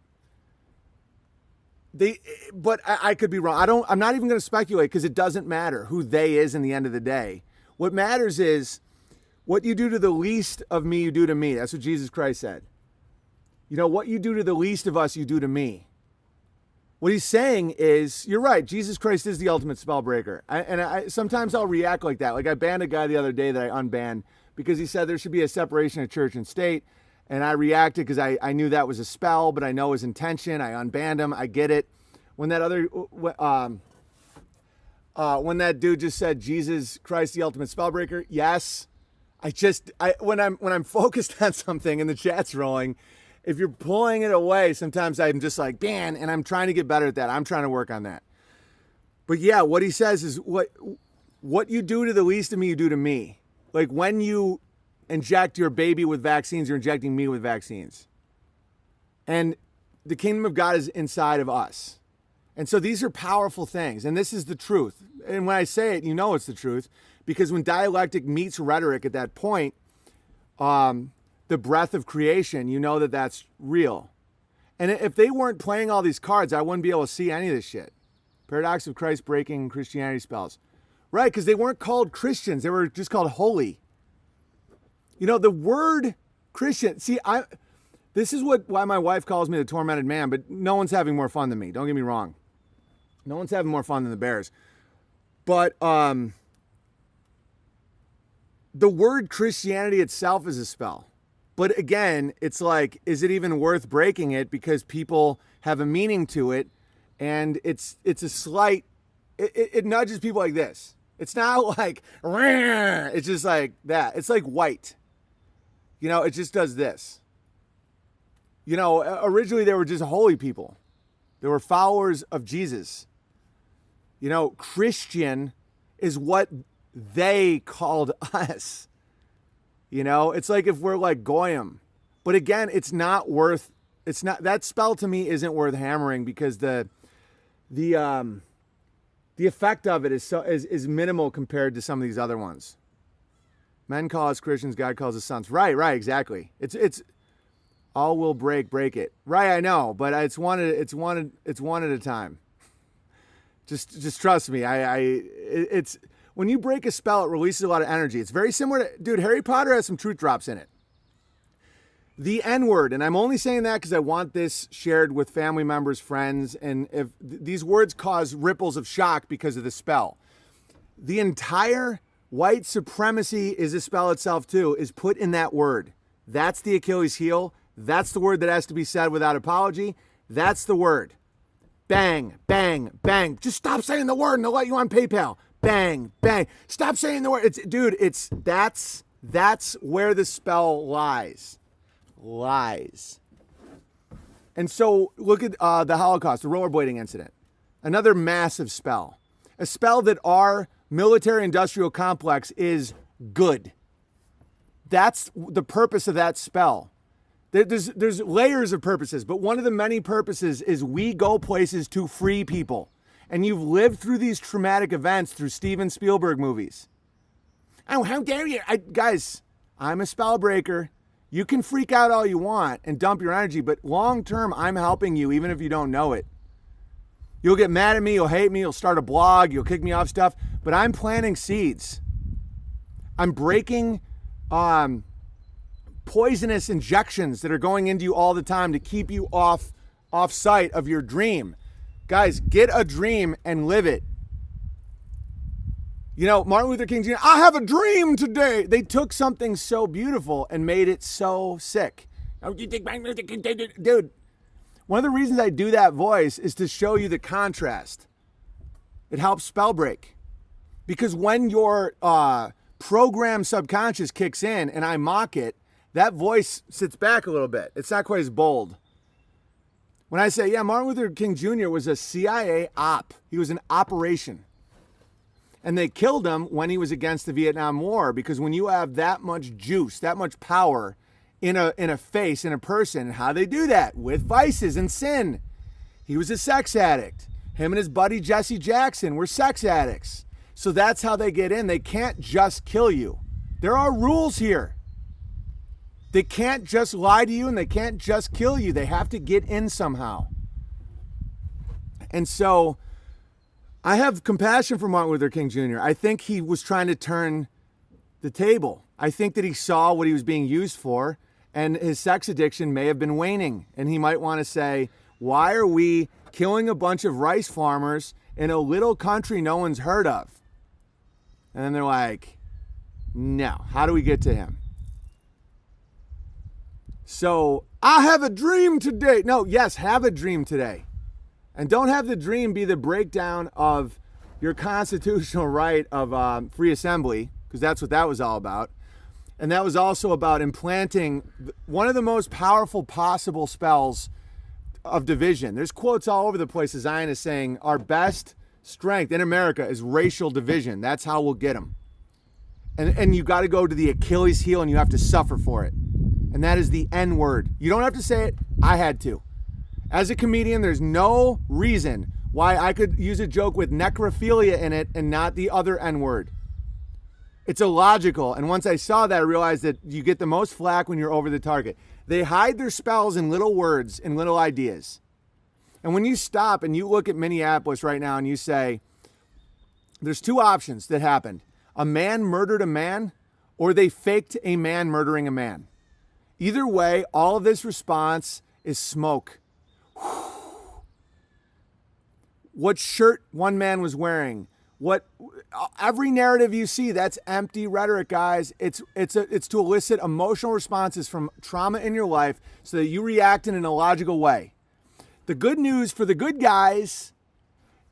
But I could be wrong. I'm not even going to speculate because it doesn't matter who they is in the end of the day. What matters is what you do to the least of me, you do to me. That's what Jesus Christ said. You know, what you do to the least of us, you do to me. What he's saying is, you're right, Jesus Christ is the ultimate spell breaker. Sometimes I'll react like that. Like I banned a guy the other day that I unbanned because he said there should be a separation of church and state. And I reacted because I knew that was a spell, but I know his intention. I unbanned him. I get it. When that dude just said Jesus Christ, the ultimate spellbreaker, yes. When I'm focused on something and the chat's rolling, if you're pulling it away, sometimes I'm just like, ban, and I'm trying to get better at that. I'm trying to work on that. But yeah, what he says is what you do to the least of me, you do to me. Like when you inject your baby with vaccines, you're injecting me with vaccines. And the kingdom of God is inside of us. And so these are powerful things. And this is the truth. And when I say it, you know it's the truth. Because when dialectic meets rhetoric at that point, the breath of creation, you know that that's real. And if they weren't playing all these cards, I wouldn't be able to see any of this shit. Paradox of Christ breaking Christianity spells. Right, because they weren't called Christians. They were just called holy. You know, the word Christian, see, this is why my wife calls me the tormented man, but no one's having more fun than me. Don't get me wrong. No one's having more fun than the Bears. But the word Christianity itself is a spell. But again, it's like, is it even worth breaking it because people have a meaning to it? And it's a slight, it nudges people like this. It's not like, it's just like that. It's like white. You know, it just does this. You know, originally they were just holy people. They were followers of Jesus. You know, Christian is what they called us. You know, it's like if we're like Goyim. But again, that spell to me isn't worth hammering because the effect of it is minimal compared to some of these other ones. Men call us Christians, God calls us sons. Right, exactly. It's all will break it. Right, I know, but it's one at a time. Just trust me. It's when you break a spell, it releases a lot of energy. It's very similar to, dude, Harry Potter has some truth drops in it. The N-word, and I'm only saying that because I want this shared with family members, friends, and if these words cause ripples of shock because of the spell. The entire white supremacy is a spell itself too, is put in that word. That's the Achilles heel. That's the word that has to be said without apology. That's the word. Bang, bang, bang. Just stop saying the word and they'll let you on PayPal. Bang, bang. Stop saying the word. That's where the spell lies. And so look at the Holocaust, the rollerblading incident. Another massive spell. A spell that our military-industrial complex is good. That's the purpose of that spell. There's layers of purposes, but one of the many purposes is we go places to free people. And you've lived through these traumatic events through Steven Spielberg movies. Oh, how dare you? Guys, I'm a spell breaker. You can freak out all you want and dump your energy, but long term, I'm helping you even if you don't know it. You'll get mad at me, you'll hate me, you'll start a blog, you'll kick me off stuff, but I'm planting seeds. I'm breaking poisonous injections that are going into you all the time to keep you off sight of your dream. Guys, get a dream and live it. You know, Martin Luther King Jr., I have a dream today. They took something so beautiful and made it so sick. Oh, you think Martin Luther King did it? Dude, one of the reasons I do that voice is to show you the contrast. It helps spell break. Because when your programmed subconscious kicks in and I mock it, that voice sits back a little bit. It's not quite as bold. When I say, yeah, Martin Luther King Jr. was a CIA op. He was an operation. And they killed him when he was against the Vietnam War, because when you have that much juice, that much power in a face, in a person, how they do that? With vices and sin. He was a sex addict. Him and his buddy Jesse Jackson were sex addicts. So that's how they get in. They can't just kill you. There are rules here. They can't just lie to you and they can't just kill you. They have to get in somehow. And so I have compassion for Martin Luther King Jr. I think he was trying to turn the table. I think that he saw what he was being used for, and his sex addiction may have been waning. And he might want to say, why are we killing a bunch of rice farmers in a little country no one's heard of? And then they're like, no, how do we get to him? So, I have a dream today. No, yes, have a dream today. And don't have the dream be the breakdown of your constitutional right of free assembly, because that's what that was all about. And that was also about implanting one of the most powerful possible spells of division. There's quotes all over the place. Zionists saying our best strength in America is racial division. That's how we'll get them. And you got to go to the Achilles heel and you have to suffer for it. And that is the N word. You don't have to say it. I had to. As a comedian, there's no reason why I could use a joke with necrophilia in it and not the other N word. It's illogical. And once I saw that, I realized that you get the most flack when you're over the target. They hide their spells in little words and little ideas. And when you stop and you look at Minneapolis right now and you say, there's two options that happened. A man murdered a man, or they faked a man murdering a man. Either way, all of this response is smoke. What shirt one man was wearing, every narrative you see, that's empty rhetoric, guys. It's to elicit emotional responses from trauma in your life so that you react in an illogical way. The good news for the good guys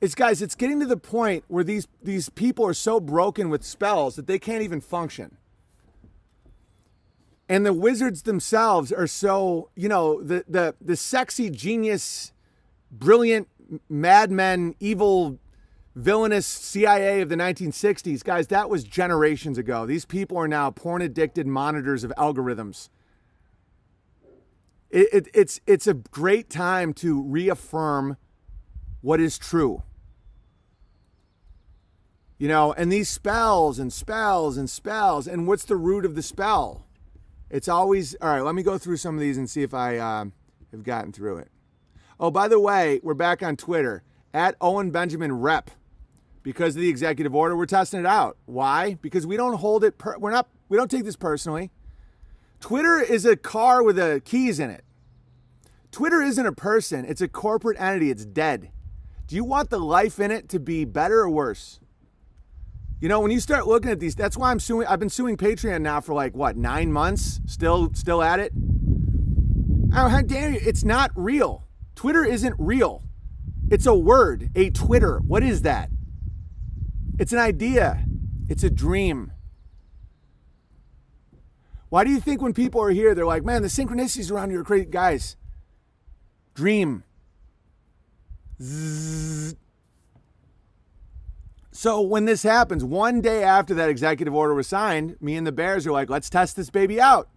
is, guys, it's getting to the point where these people are so broken with spells that they can't even function. And the wizards themselves are so, you know, the sexy genius, brilliant madmen, evil, villainous CIA of the 1960s. Guys, that was generations ago. These people are now porn-addicted monitors of algorithms. It's a great time to reaffirm what is true. You know, and these spells and spells and spells, and what's the root of the spell? It's always, all right, let me go through some of these and see if I have gotten through it. Oh, by the way, we're back on Twitter, at Owen Benjamin Rep. Because of the executive order, we're testing it out. Why? Because we don't hold it, we don't take this personally. Twitter is a car with keys in it. Twitter isn't a person, it's a corporate entity, it's dead. Do you want the life in it to be better or worse? You know, when you start looking at these, that's why I've been suing Patreon now for like, what, 9 months? Still at it? Oh, how dare you? It's not real. Twitter isn't real. It's a word, a Twitter. What is that? It's an idea. It's a dream. Why do you think when people are here, they're like, man, the synchronicities around here are crazy? Guys, dream. Zzz. So when this happens, one day after that executive order was signed, me and the Bears are like, let's test this baby out.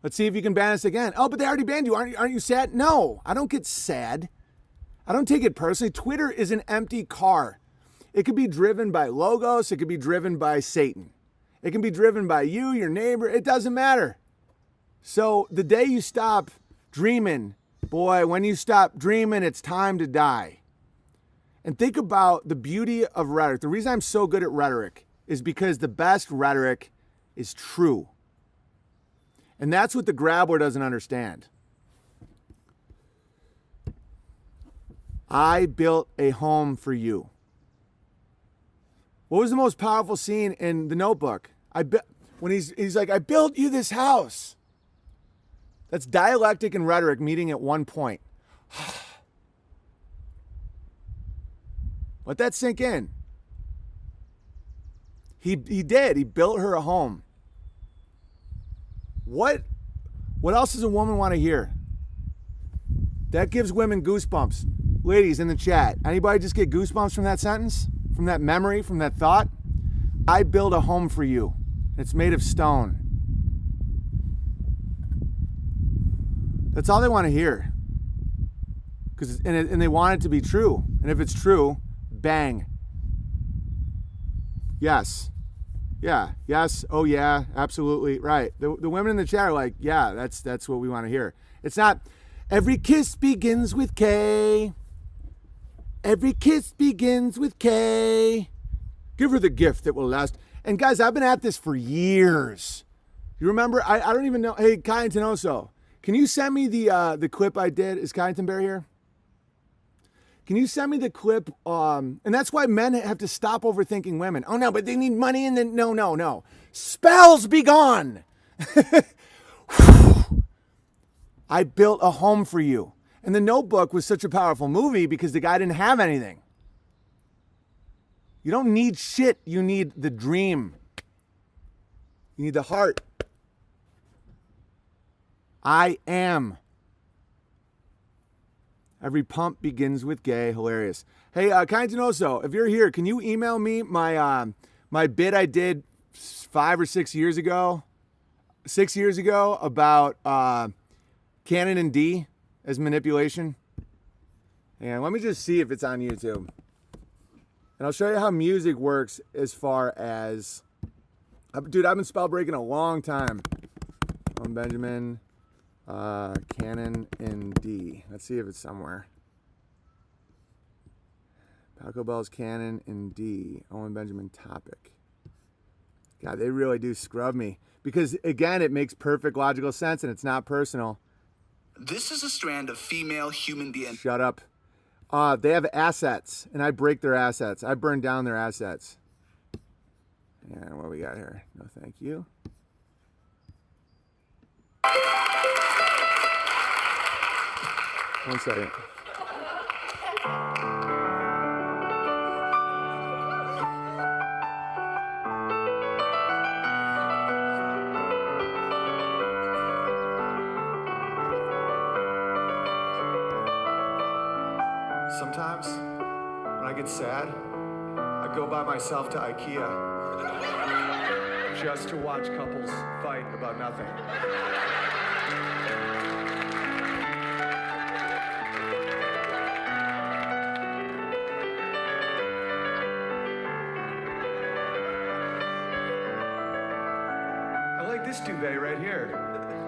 Let's see if you can ban us again. Oh, but they already banned you. Aren't you sad? No, I don't get sad. I don't take it personally. Twitter is an empty car. It could be driven by logos. It could be driven by Satan. It can be driven by you, your neighbor. It doesn't matter. So the day you stop dreaming, boy, when you stop dreaming, it's time to die. And think about the beauty of rhetoric. The reason I'm so good at rhetoric is because the best rhetoric is true. And that's what the grabbler doesn't understand. I built a home for you. What was the most powerful scene in The Notebook? When he's like, I built you this house. That's dialectic and rhetoric meeting at one point. Let that sink in. He did. He built her a home. What else does a woman want to hear? That gives women goosebumps. Ladies in the chat, anybody just get goosebumps from that sentence? From that memory? From that thought? I build a home for you. It's made of stone. That's all they want to hear. And they want it to be true. And if it's true, bang. Yes. Yeah. Yes. Oh yeah. Absolutely. Right. The women in the chat are like, yeah, that's what we want to hear. It's not, every kiss begins with K. Every kiss begins with K. Give her the gift that will last. And guys, I've been at this for years. You remember? I don't even know. Hey, Kyington Oso, can you send me the clip I did? Is Kyington Bear here? Can you send me the clip? And that's why men have to stop overthinking women. Oh no, but they need money and then no. Spells be gone. I built a home for you. And The Notebook was such a powerful movie because the guy didn't have anything. You don't need shit. You need the dream. You need the heart. I am. Every pump begins with gay. Hilarious. Hey, Kyington Oso, if you're here, can you email me my my bit I did 5 or 6 years ago? 6 years ago about Canon and D as manipulation. And let me just see if it's on YouTube. And I'll show you how music works as far as... Dude, I've been spell breaking a long time. Benjamin, Canon in D. Let's see if it's somewhere. Paco Bell's Canon in D. Owen Benjamin topic. God, they really do scrub me. Because, again, it makes perfect logical sense and it's not personal. This is a strand of female human DNA. Shut up. They have assets, and I break their assets. I burn down their assets. And what do we got here? No, thank you. One second. Sometimes, when I get sad, I go by myself to IKEA just to watch couples fight about nothing. I like this duvet right here.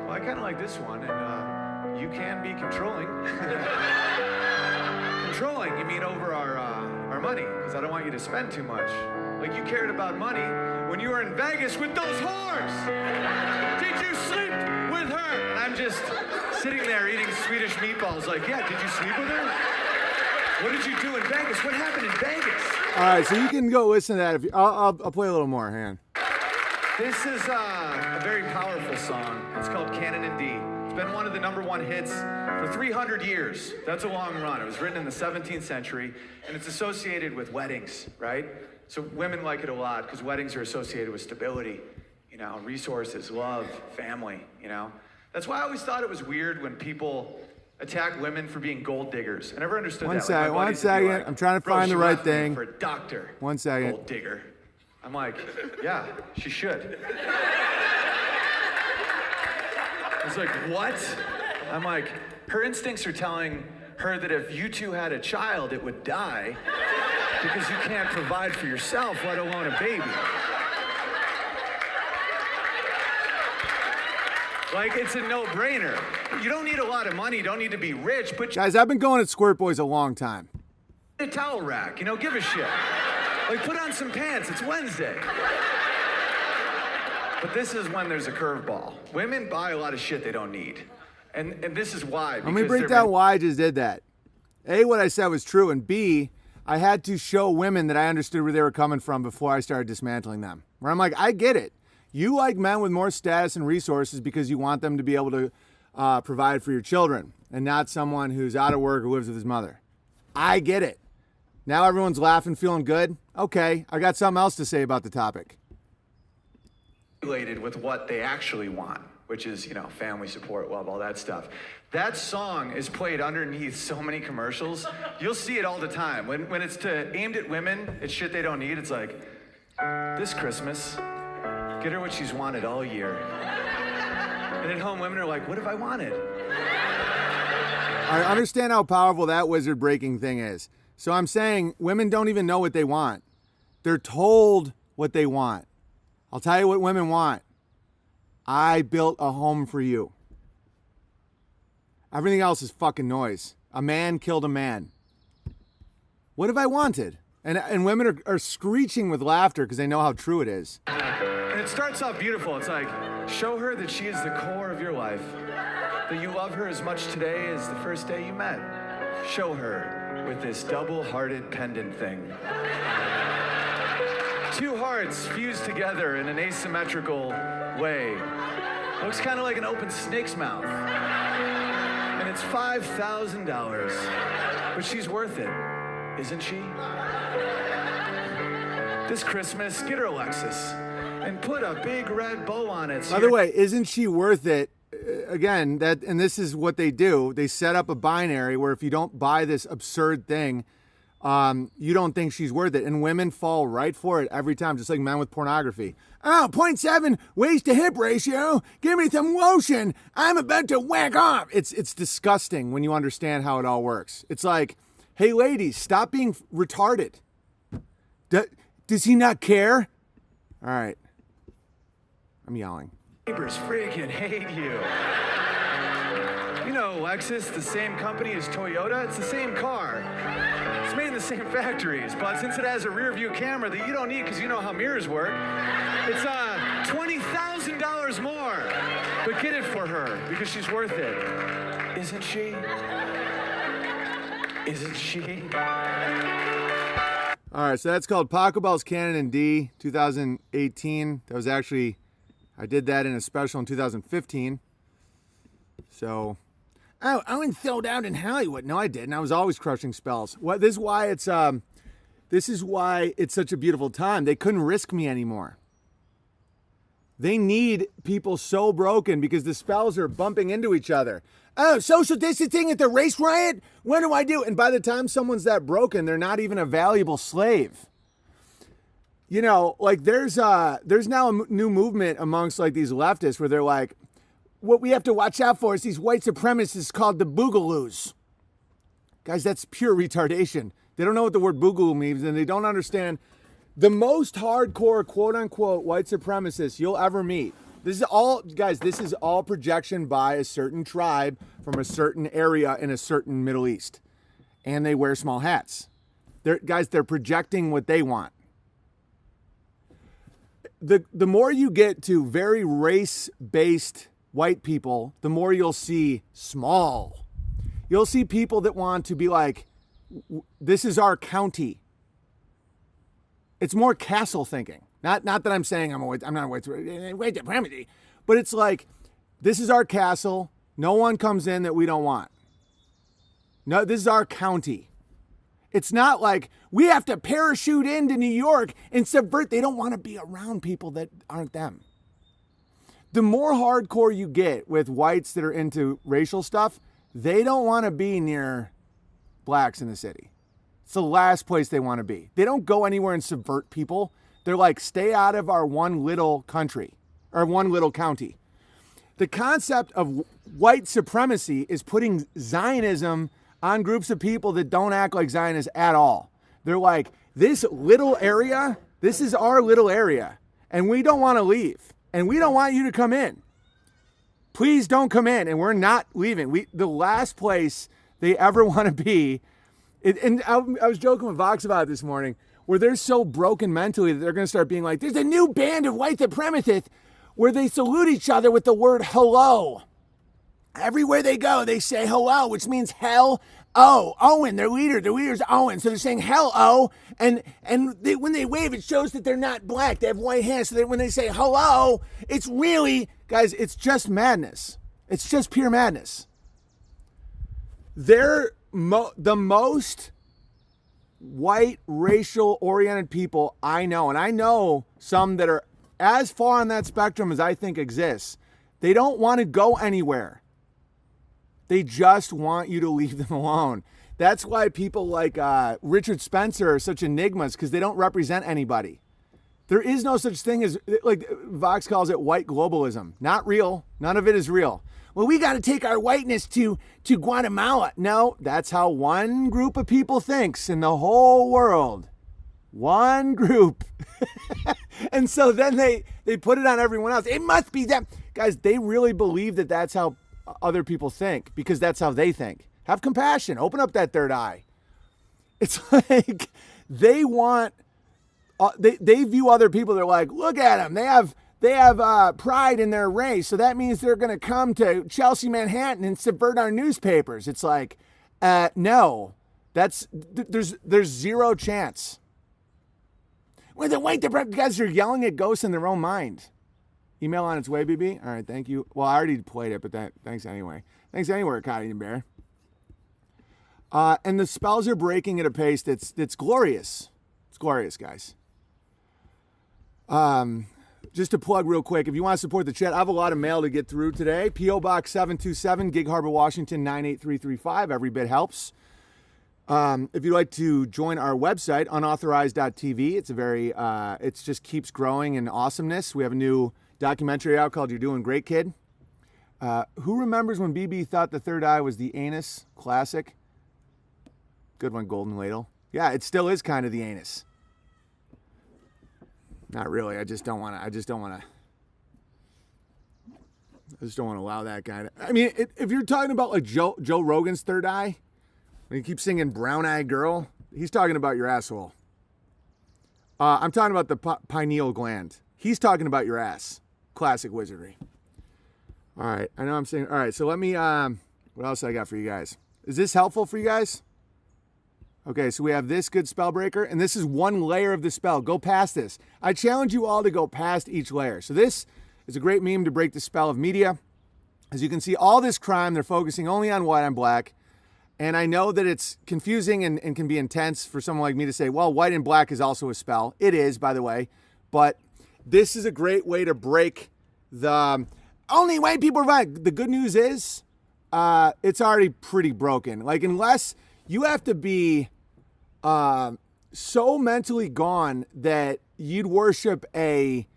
Well, I kind of like this one, and you can be controlling. Controlling, you mean over our money, because I don't want you to spend too much. Like you cared about money when you were in Vegas with those whores. Did you sleep with her? And I'm just sitting there eating Swedish meatballs like, yeah, did you sleep with her? What did you do in Vegas? What happened in Vegas? All right, so you can go listen to that. If you, I'll play a little more, hang on. This is a very powerful song. It's called Canon in D. It's been one of the #1 hits for 300 years. That's a long run. It was written in the 17th century, and it's associated with weddings, right? So women like it a lot because weddings are associated with stability, you know, resources, love, family, you know. That's why I always thought it was weird when people attack women for being gold diggers. I never understood that. One second. Like, I'm trying to find the right thing. For a doctor. 1 second. Gold digger. I'm like, yeah, she should. It's like, what? I'm like, her instincts are telling her that if you two had a child, it would die because you can't provide for yourself, let alone a baby. Like, it's a no-brainer. You don't need a lot of money, you don't need to be rich, but... Guys, I've been going at Squirt Boys a long time. A towel rack, you know, give a shit. Like, put on some pants, it's Wednesday. But this is when there's a curveball. Women buy a lot of shit they don't need. And this is why. Let me break down why I just did that. A, what I said was true, and B, I had to show women that I understood where they were coming from before I started dismantling them. Where I'm like, I get it. You like men with more status and resources because you want them to be able to provide for your children and not someone who's out of work or lives with his mother. I get it. Now everyone's laughing, feeling good. Okay, I got something else to say about the topic. Related with what they actually want, which is, family support, love, all that stuff. That song is played underneath so many commercials. You'll see it all the time. When it's aimed at women, it's shit they don't need. It's like, this Christmas, get her what she's wanted all year. And at home, women are like, what have I wanted? I understand how powerful that wizard breaking thing is. So I'm saying women don't even know what they want. They're told what they want. I'll tell you what women want. I built a home for you. Everything else is fucking noise. A man killed a man. What have I wanted? And women are screeching with laughter because they know how true it is. And it starts off beautiful. It's like, show her that she is the core of your life. That you love her as much today as the first day you met. Show her with this double-hearted pendant thing. Two hearts fused together in an asymmetrical way. Looks kind of like an open snake's mouth. And it's $5,000. But she's worth it, isn't she? This Christmas, get her a Lexus and put a big red bow on it. By the way, isn't she worth it? Again, and this is what they do. They set up a binary where if you don't buy this absurd thing, you don't think she's worth it. And women fall right for it every time, just like men with pornography. Oh, 0.7 waist to hip ratio. Give me some lotion. I'm about to whack off. It's disgusting when you understand how it all works. It's like, hey, ladies, stop being retarded. Does he not care? All right. I'm yelling. Neighbors freaking hate you. You know, Lexus, the same company as Toyota, it's the same car. It's made in the same factories, but since it has a rear view camera that you don't need because you know how mirrors work, it's $20,000 more. But get it for her because she's worth it. Isn't she? Isn't she? All right, so that's called Pachelbel's Canon in D, 2018. That was actually, I did that in a special in 2015. So, oh, I went sold out in Hollywood. No, I didn't. I was always crushing spells. This is why it's such a beautiful time. They couldn't risk me anymore. They need people so broken because the spells are bumping into each other. Oh, social distancing at the race riot? What do I do? And by the time someone's that broken, they're not even a valuable slave. You know, like there's now a new movement amongst like these leftists where they're like, what we have to watch out for is these white supremacists called the boogaloos. Guys, that's pure retardation. They don't know what the word boogaloo means and they don't understand the most hardcore quote unquote white supremacists you'll ever meet. This is all, guys, this is all projection by a certain tribe from a certain area in a certain Middle East. And they wear small hats. They're projecting what they want. The more you get to very race-based white people, the more you'll see small. You'll see people that want to be like, this is our county. It's more castle thinking. Not that I'm saying I'm not a white supremacy, but it's like, this is our castle. No one comes in that we don't want. No, this is our county. It's not like we have to parachute into New York and subvert. They don't want to be around people that aren't them. The more hardcore you get with whites that are into racial stuff, they don't want to be near blacks in the city. It's the last place they want to be. They don't go anywhere and subvert people. They're like, stay out of our one little country or one little county. The concept of white supremacy is putting Zionism on groups of people that don't act like Zionists at all. They're like, this little area, this is our little area, and we don't want to leave, and we don't want you to come in. Please don't come in, and we're not leaving. The last place they ever want to be, and I was joking with Vox about it this morning, where they're so broken mentally that they're going to start being like, there's a new band of white supremacists. where they salute each other with the word hello. Everywhere they go, they say hello, which means hell. Oh, Owen, their leader's Owen. So they're saying hello, and when they wave, it shows that they're not black. They have white hands, so that when they say hello, it's really, guys, it's just madness. It's just pure madness. They're the most white, racial-oriented people I know, and I know some that are as far on that spectrum as I think exists. They don't want to go anywhere. They just want you to leave them alone. That's why people like Richard Spencer are such enigmas, because they don't represent anybody. There is no such thing as, like Vox calls it, white globalism. Not real. None of it is real. Well, we got to take our whiteness to Guatemala. No, that's how one group of people thinks in the whole world. One group. And so then they put it on everyone else. It must be them. Guys, they really believe that that's how other people think, because that's how they think. Have compassion. Open up that third eye. It's like they want, they view other people. They're like, look at them. They have pride in their race. So that means they're going to come to Chelsea, Manhattan and subvert our newspapers. It's like, no, there's zero chance. When the white guys are yelling at ghosts in their own mind. Email on its way, BB. All right, thank you. Well, I already played it, but thanks anyway. Thanks anywhere, Cotty and Bear. And the spells are breaking at a pace that's glorious. It's glorious, guys. Just to plug real quick, if you want to support the chat, I have a lot of mail to get through today. P.O. Box 727, Gig Harbor, Washington, 98335. Every bit helps. If you'd like to join our website, unauthorized.tv, it just keeps growing in awesomeness. We have a new documentary out called You're Doing Great, Kid. Who remembers when BB thought the third eye was the anus? Classic. Good one, Golden Ladle. Yeah, it still is kind of the anus. Not really. I just don't want to allow that guy to, I mean, if you're talking about like Joe Rogan's third eye, when you keep singing Brown Eyed Girl, he's talking about your asshole. I'm talking about the pineal gland. He's talking about your ass. Classic wizardry. All right. I know I'm saying, all right. So let me, what else I got for you guys? Is this helpful for you guys? Okay. So we have this good spell breaker, and this is one layer of the spell. Go past this. I challenge you all to go past each layer. So this is a great meme to break the spell of media. As you can see, all this crime, they're focusing only on white on black. And I know that it's confusing and can be intense for someone like me to say, well, white and black is also a spell. It is, by the way. But this is a great way to break the only white people are right. The good news is it's already pretty broken. Like, unless you have to be so mentally gone that you'd worship a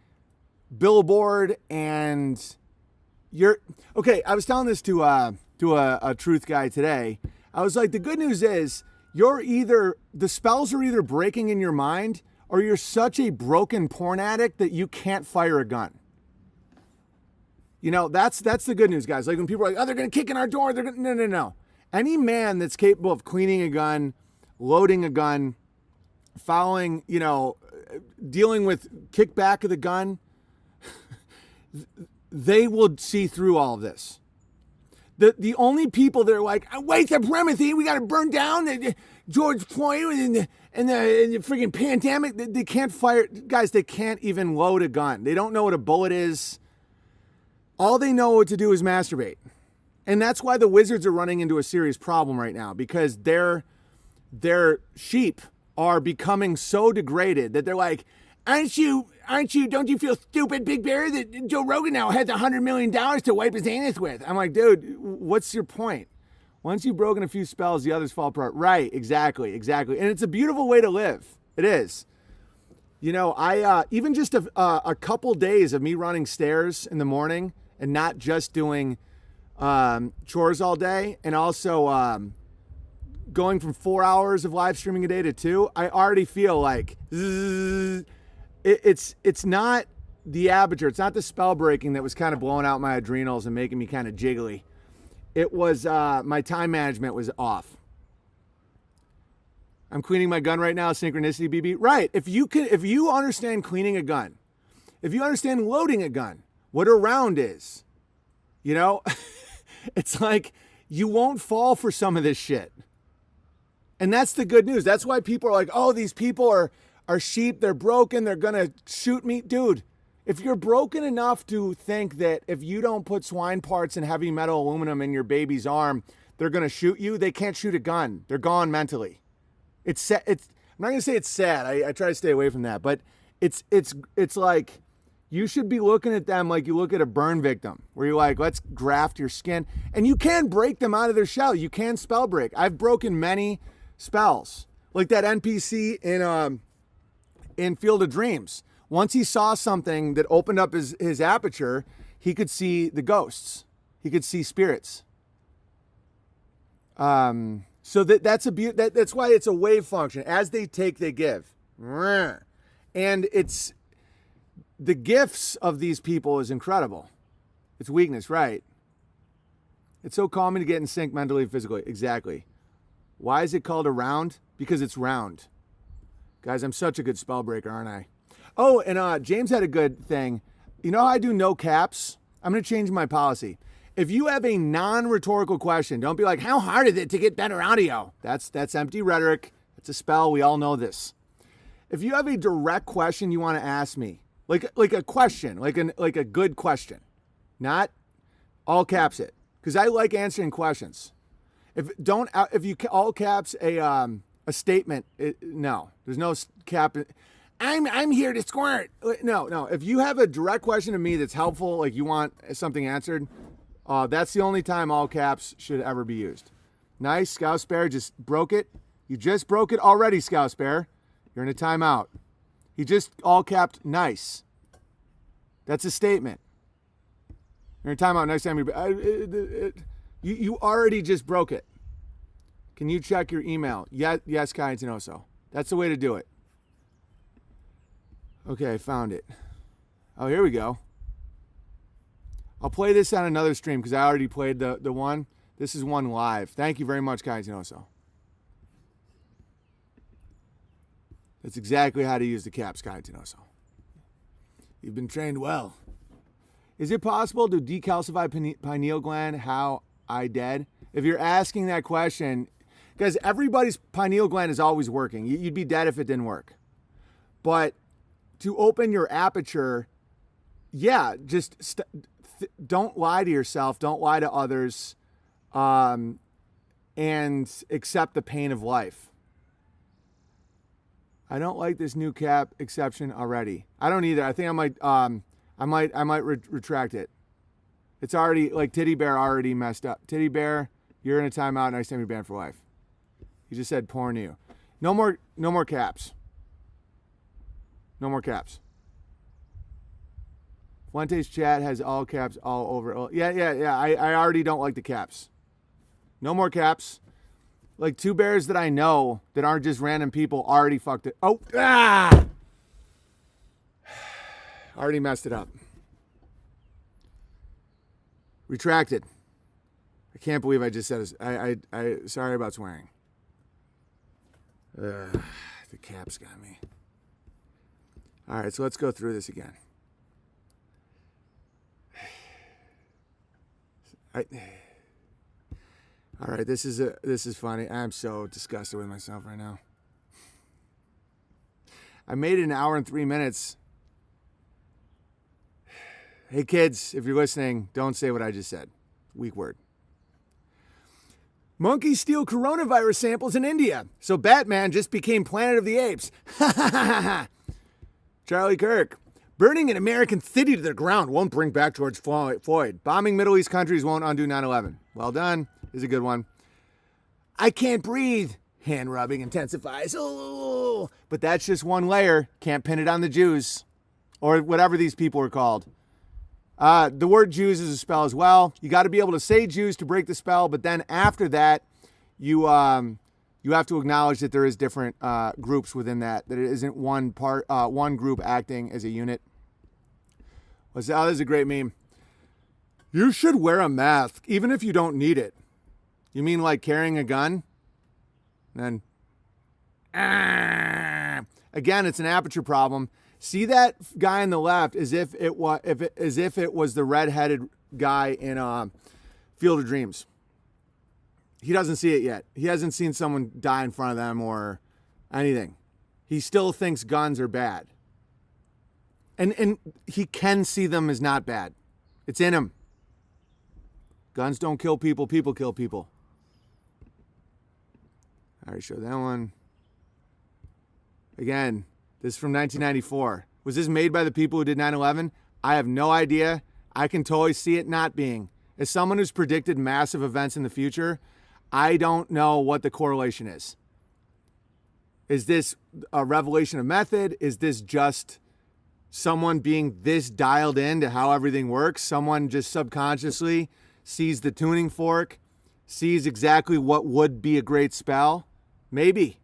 billboard and you're... Okay, I was telling this to a truth guy today. I was like, the good news is the spells are either breaking in your mind or you're such a broken porn addict that you can't fire a gun. You know, that's the good news, guys. Like when people are like, oh, they're going to kick in our door. No. Any man that's capable of cleaning a gun, loading a gun, following, dealing with kickback of the gun, they will see through all of this. The only people that are like, white supremacy, we got to burn down George Floyd and the freaking pandemic, they can't fire. Guys, they can't even load a gun. They don't know what a bullet is. All they know what to do is masturbate. And that's why the wizards are running into a serious problem right now, because their sheep are becoming so degraded that they're like, don't you feel stupid, Big Bear, that Joe Rogan now has $100 million to wipe his anus with? I'm like, dude, what's your point? Once you've broken a few spells, the others fall apart. Right, exactly. And it's a beautiful way to live. It is. I even just a couple days of me running stairs in the morning and not just doing chores all day, and also going from 4 hours of live streaming a day to 2, I already feel like it's not the aperture, it's not the spell breaking that was kind of blowing out my adrenals and making me kind of jiggly. It was my time management was off. I'm cleaning my gun right now, synchronicity, BB. Right. If you understand cleaning a gun, if you understand loading a gun, what around is. You know, it's like you won't fall for some of this shit. And that's the good news. That's why people are like, oh, these people are sheep. They're broken. They're going to shoot me. Dude, if you're broken enough to think that if you don't put swine parts and heavy metal aluminum in your baby's arm, they're going to shoot you, they can't shoot a gun. They're gone mentally. I'm not going to say it's sad. I try to stay away from that. But it's like you should be looking at them like you look at a burn victim, where you're like, let's graft your skin. And you can break them out of their shell. You can spell break. I've broken many spells, like that NPC in Field of Dreams. Once he saw something that opened up his aperture, he could see the ghosts. He could see spirits. So that's why it's a wave function. As they take, they give. And it's the gifts of these people is incredible. It's weakness, right? It's so calming to get in sync mentally and physically. Exactly. Why is it called a round? Because it's round. Guys, I'm such a good spell breaker, aren't I? Oh, and James had a good thing. You know how I do no caps? I'm going to change my policy. If you have a non-rhetorical question, don't be like, how hard is it to get better audio? That's empty rhetoric. It's a spell. We all know this. If you have a direct question you want to ask me, like a question, like a good question, not all caps it, because I like answering questions. If you all caps a statement, no, there's no cap. I'm here to squirt. No. If you have a direct question to me that's helpful, like you want something answered, that's the only time all caps should ever be used. Nice, Scouse Bear just broke it. You just broke it already, Scouse Bear. You're in a timeout. He just all capped nice. That's a statement. You're in a timeout. Next time you already just broke it. Can you check your email? Yes, Kai Tenoso. That's the way to do it. Okay, I found it. Oh, here we go. I'll play this on another stream because I already played the one. This is one live. Thank you very much, Kai Tenoso. That's exactly how to use the caps, Kai Tenoso. You've been trained well. Is it possible to decalcify pineal gland how I dead? If you're asking that question, guys, everybody's pineal gland is always working. You'd be dead if it didn't work. But to open your aperture, yeah, just don't lie to yourself. Don't lie to others, and accept the pain of life. I don't like this new cap exception already. I don't either. I think I might retract it. It's already, like, Titty Bear already messed up. Titty Bear, you're in a timeout. Next time you're banned for life. He just said porn you. No more caps. No more caps. Fuente's chat has all caps all over. Yeah. I already don't like the caps. No more caps. Like, two bears that I know that aren't just random people already fucked it. Oh, already messed it up. Retracted. I can't believe I just said this. I sorry about swearing. The caps got me. All right, so let's go through this again. All right, this is funny. I'm so disgusted with myself right now. I made it an hour and 3 minutes. Hey kids, if you're listening, don't say what I just said. Weak word. Monkeys steal coronavirus samples in India, so Batman just became Planet of the Apes. Charlie Kirk. Burning an American city to the ground won't bring back George Floyd. Bombing Middle East countries won't undo 9/11. Well done. Is a good one. I can't breathe. Hand rubbing intensifies. Oh, but that's just one layer. Can't pin it on the Jews or whatever these people are called. The word Jews is a spell as well. You got to be able to say Jews to break the spell, but then after that, you have to acknowledge that there is different groups within that it isn't one group acting as a unit. Oh, this is a great meme. You should wear a mask even if you don't need it. You mean like carrying a gun? And then, again, it's an aperture problem. See that guy on the left as if it was the red-headed guy in Field of Dreams. He doesn't see it yet. He hasn't seen someone die in front of them or anything. He still thinks guns are bad. And he can see them as not bad. It's in him. Guns don't kill people, people kill people. I already showed that one. Again, this is from 1994. Was this made by the people who did 9/11? I have no idea. I can totally see it not being. As someone who's predicted massive events in the future, I don't know what the correlation is. Is this a revelation of method? Is this just someone being this dialed in to how everything works? Someone just subconsciously sees the tuning fork, sees exactly what would be a great spell? Maybe.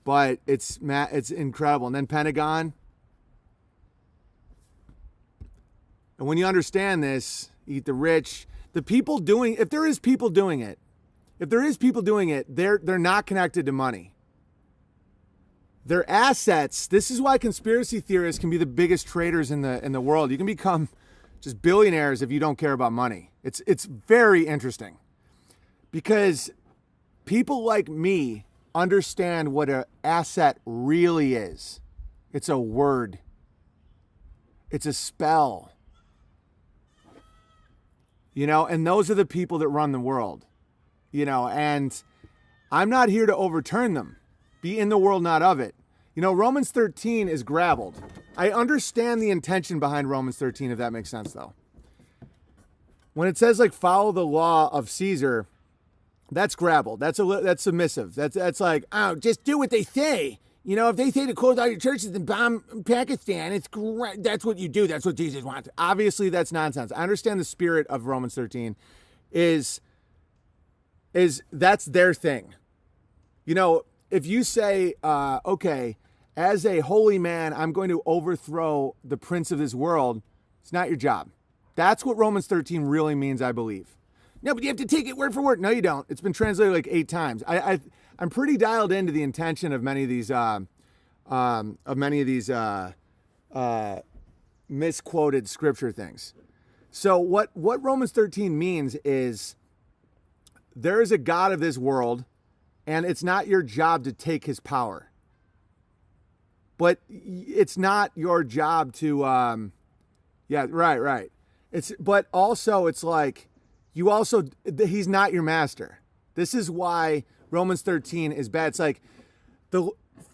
But it's incredible. And then Pentagon. And when you understand this, eat the rich, the people doing, if there is people doing it, they're not connected to money. Their assets, this is why conspiracy theorists can be the biggest traders in the world. You can become just billionaires if you don't care about money. It's very interesting. Because people like me understand what an asset really is. It's a word. It's a spell. You know, and those are the people that run the world. You know, and I'm not here to overturn them. Be in the world, not of it. You know, Romans 13 is grabbled. I understand the intention behind Romans 13, if that makes sense, though. When it says, like, follow the law of Caesar, that's grabbled. That's submissive. That's like, oh, just do what they say. You know, if they say to close all your churches and bomb Pakistan, it's great. That's what you do. That's what Jesus wants. Obviously, that's nonsense. I understand the spirit of Romans 13 is that's their thing. You know, if you say, okay, as a holy man, I'm going to overthrow the prince of this world, it's not your job. That's what Romans 13 really means, I believe. No, but you have to take it word for word. No, you don't. It's been translated like 8 times. I'm pretty dialed into the intention of many of these misquoted scripture things. So what Romans 13 means is there is a God of this world, and it's not your job to take his power. But it's not your job to, right. But also it's like, he's not your master. This is why Romans 13 is bad. It's like,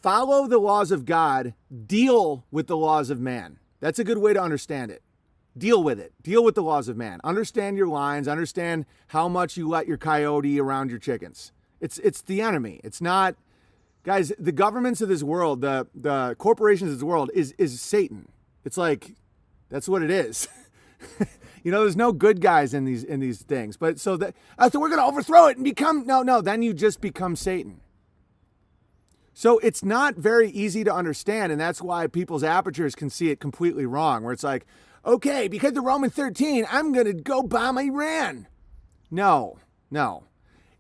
follow the laws of God, deal with the laws of man. That's a good way to understand it. Deal with it. Deal with the laws of man. Understand your lines. Understand how much you let your coyote around your chickens. It's the enemy. It's not, guys, the governments of this world, the corporations of this world is Satan. It's like, that's what it is. You know, there's no good guys in these things. But so we're going to overthrow it and become, no, then you just become Satan. So it's not very easy to understand, and that's why people's apertures can see it completely wrong, where it's like, okay, because of Romans 13, I'm going to go bomb Iran. No.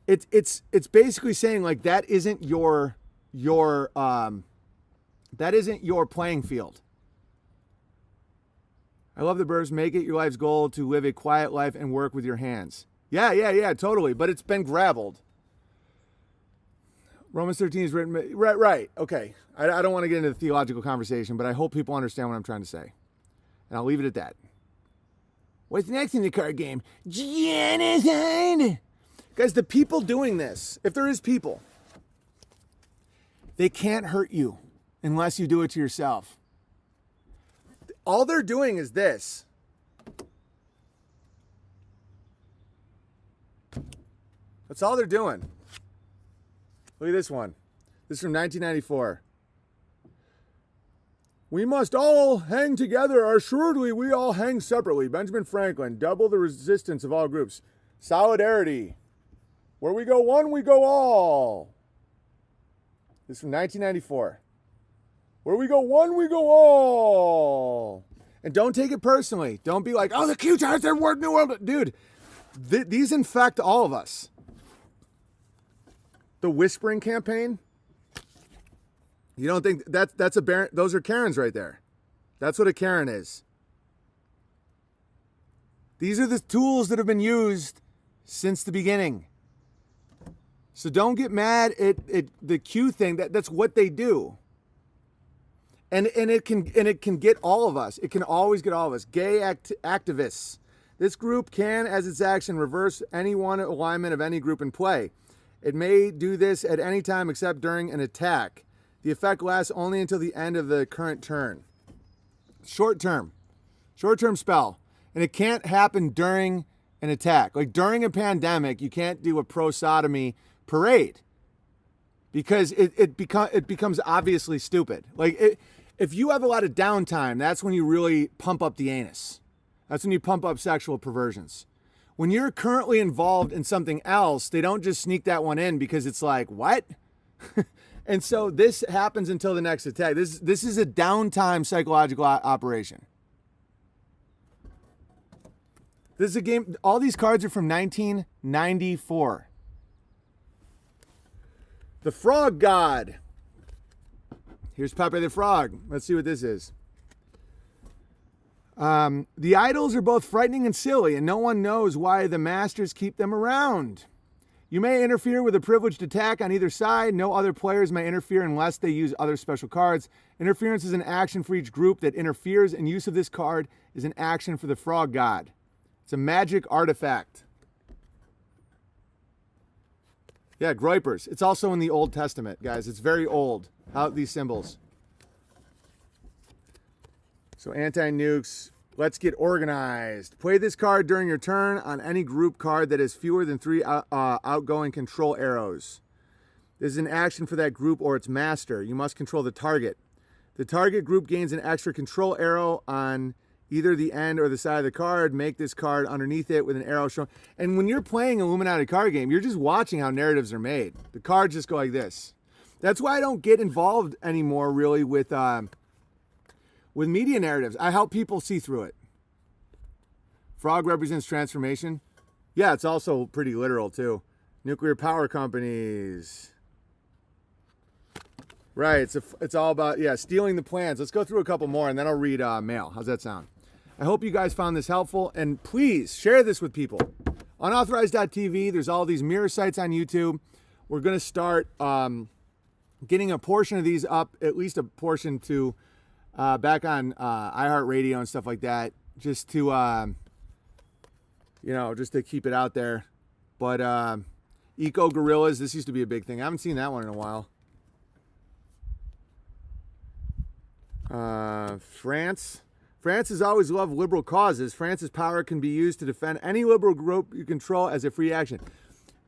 It's basically saying, like, that isn't your playing field. I love the verse, make it your life's goal to live a quiet life and work with your hands. Yeah, totally. But it's been grabbled. Romans 13 is written, right. Okay. I don't want to get into the theological conversation, but I hope people understand what I'm trying to say. And I'll leave it at that. What's next in the card game? Genocide! Guys, the people doing this, if there is people, they can't hurt you unless you do it to yourself. All they're doing is this. That's all they're doing. Look at this one. This is from 1994. We must all hang together, or assuredly we all hang separately. Benjamin Franklin, double the resistance of all groups. Solidarity. Where we go one, we go all. This is from 1994. Where we go one, we go all. And don't take it personally. Don't be like, oh, the Q-Charts are working the world. Dude, these infect all of us. The whispering campaign. You don't think that's a Baron? Those are Karens right there. That's what a Karen is. These are the tools that have been used since the beginning. So don't get mad at the Q thing. That's what they do. And it can get all of us. It can always get all of us. Gay activists. This group can, as its action, reverse any one alignment of any group in play. It may do this at any time except during an attack. The effect lasts only until the end of the current turn. Short-term spell. And it can't happen during an attack. Like during a pandemic, you can't do a pro-sodomy parade because it becomes obviously stupid. Like if you have a lot of downtime, that's when you really pump up the anus. That's when you pump up sexual perversions. When you're currently involved in something else, they don't just sneak that one in because it's like, what? And so this happens until the next attack. This is a downtime psychological operation. This is a game. All these cards are from 1994. The Frog God. Here's Pepe the Frog. Let's see what this is. The idols are both frightening and silly, and no one knows why the masters keep them around. You may interfere with a privileged attack on either side. No other players may interfere unless they use other special cards. Interference is an action for each group that interferes, and use of this card is an action for the Frog God. It's a magic artifact. Yeah, Groypers. It's also in the Old Testament, guys. It's very old. Out these symbols. So anti-nukes. Let's get organized. Play this card during your turn on any group card that has fewer than 3 outgoing control arrows. This is an action for that group or its master. You must control the target. The target group gains an extra control arrow on either the end or the side of the card. Make this card underneath it with an arrow showing. And when you're playing Illuminati card game, you're just watching how narratives are made. The cards just go like this. That's why I don't get involved anymore really with media narratives. I help people see through it. Frog represents transformation. Yeah, it's also pretty literal too. Nuclear power companies. Right, it's all about, yeah, stealing the plans. Let's go through a couple more and then I'll read mail. How's that sound? I hope you guys found this helpful, and please share this with people. Unauthorized.tv, there's all these mirror sites on YouTube. We're going to start getting a portion of these up, at least a portion to back on iHeartRadio and stuff like that, just to, just to keep it out there. But Eco Gorillas, this used to be a big thing. I haven't seen that one in a while. France has always loved liberal causes. France's power can be used to defend any liberal group you control as a free action.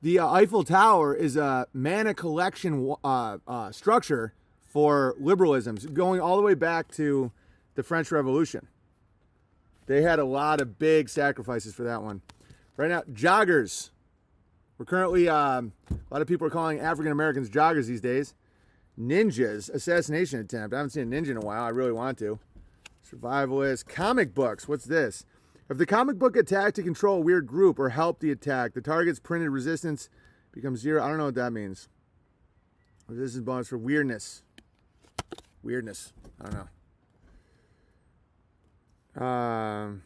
The Eiffel Tower is a mana collection structure for liberalism, going all the way back to the French Revolution. They had a lot of big sacrifices for that one. Right now, joggers. We're currently, a lot of people are calling African Americans joggers these days. Ninjas, assassination attempt. I haven't seen a ninja in a while. I really want to. Survivalist, comic books. What's this? If the comic book attacked to control a weird group or help the attack, the target's printed resistance becomes 0. I don't know what that means. Resistance bonus for weirdness. Weirdness. I don't know.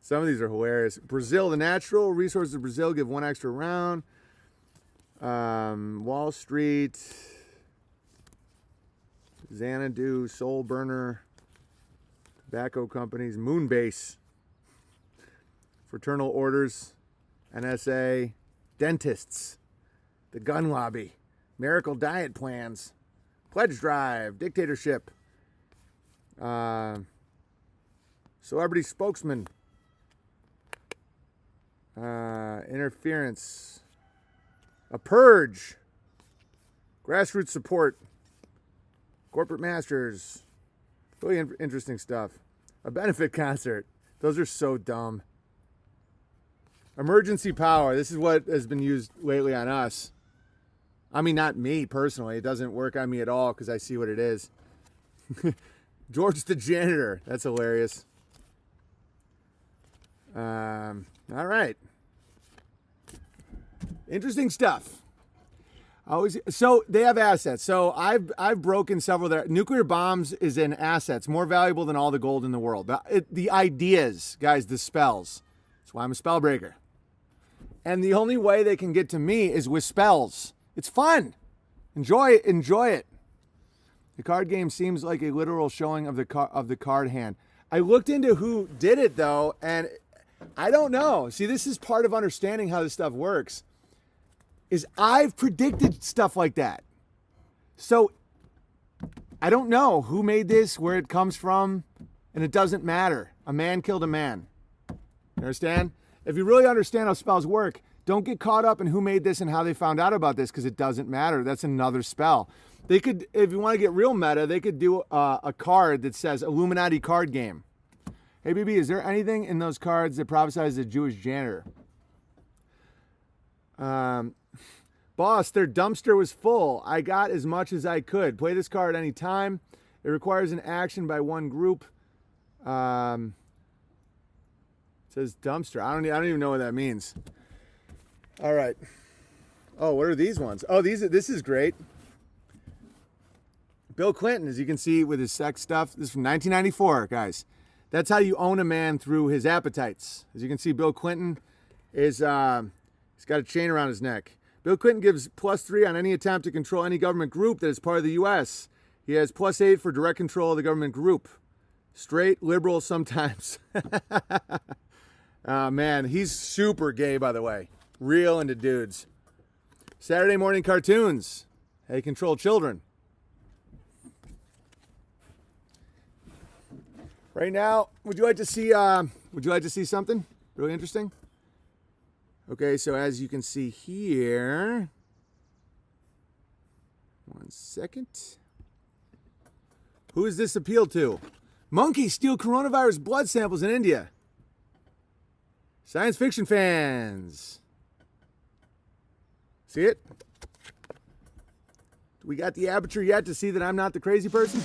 Some of these are hilarious. Brazil, the natural resources of Brazil give 1 extra round. Wall Street, Xanadu, Soul Burner, tobacco companies, Moonbase, fraternal orders, NSA, dentists, the gun lobby, miracle diet plans, pledge drive, dictatorship, celebrity spokesman, interference, a purge, grassroots support, corporate masters, really interesting stuff. A benefit concert. Those are so dumb. Emergency power. This is what has been used lately on us. I mean, not me personally. It doesn't work on me at all because I see what it is. George the janitor. That's hilarious. All right. Interesting stuff. Always. So they have assets. So I've broken several of their nuclear bombs is in assets, more valuable than all the gold in the world. The ideas, guys, the spells. That's why I'm a spell breaker. And the only way they can get to me is with spells. It's fun. Enjoy it. Enjoy it. The card game seems like a literal showing of the card hand. I looked into who did it though, and I don't know. See, this is part of understanding how this stuff works. Is I've predicted stuff like that. So I don't know who made this, where it comes from, and it doesn't matter. A man killed a man. You understand? If you really understand how spells work, don't get caught up in who made this and how they found out about this, because it doesn't matter. That's another spell. They could, if you want to get real meta, they could do a card that says Illuminati card game. Hey, BB, is there anything in those cards that prophesies a Jewish janitor? Boss, their dumpster was full. I got as much as I could. Play this card any time. It requires an action by one group. It says dumpster. I don't even know what that means. All right. Oh, what are these ones? Oh, this is great. Bill Clinton, as you can see with his sex stuff. This is from 1994, guys. That's how you own a man through his appetites. As you can see, Bill Clinton is he's got a chain around his neck. Bill Clinton gives +3 on any attempt to control any government group that is part of the U.S. He has +8 for direct control of the government group. Straight, liberal sometimes. Man, he's super gay, by the way. Real into dudes. Saturday morning cartoons. They control children. Right now, would you like to see something really interesting? Okay, so as you can see here, one second. Who is this appeal to? Monkeys steal coronavirus blood samples in India. Science fiction fans. See it? We got the aperture yet to see that I'm not the crazy person?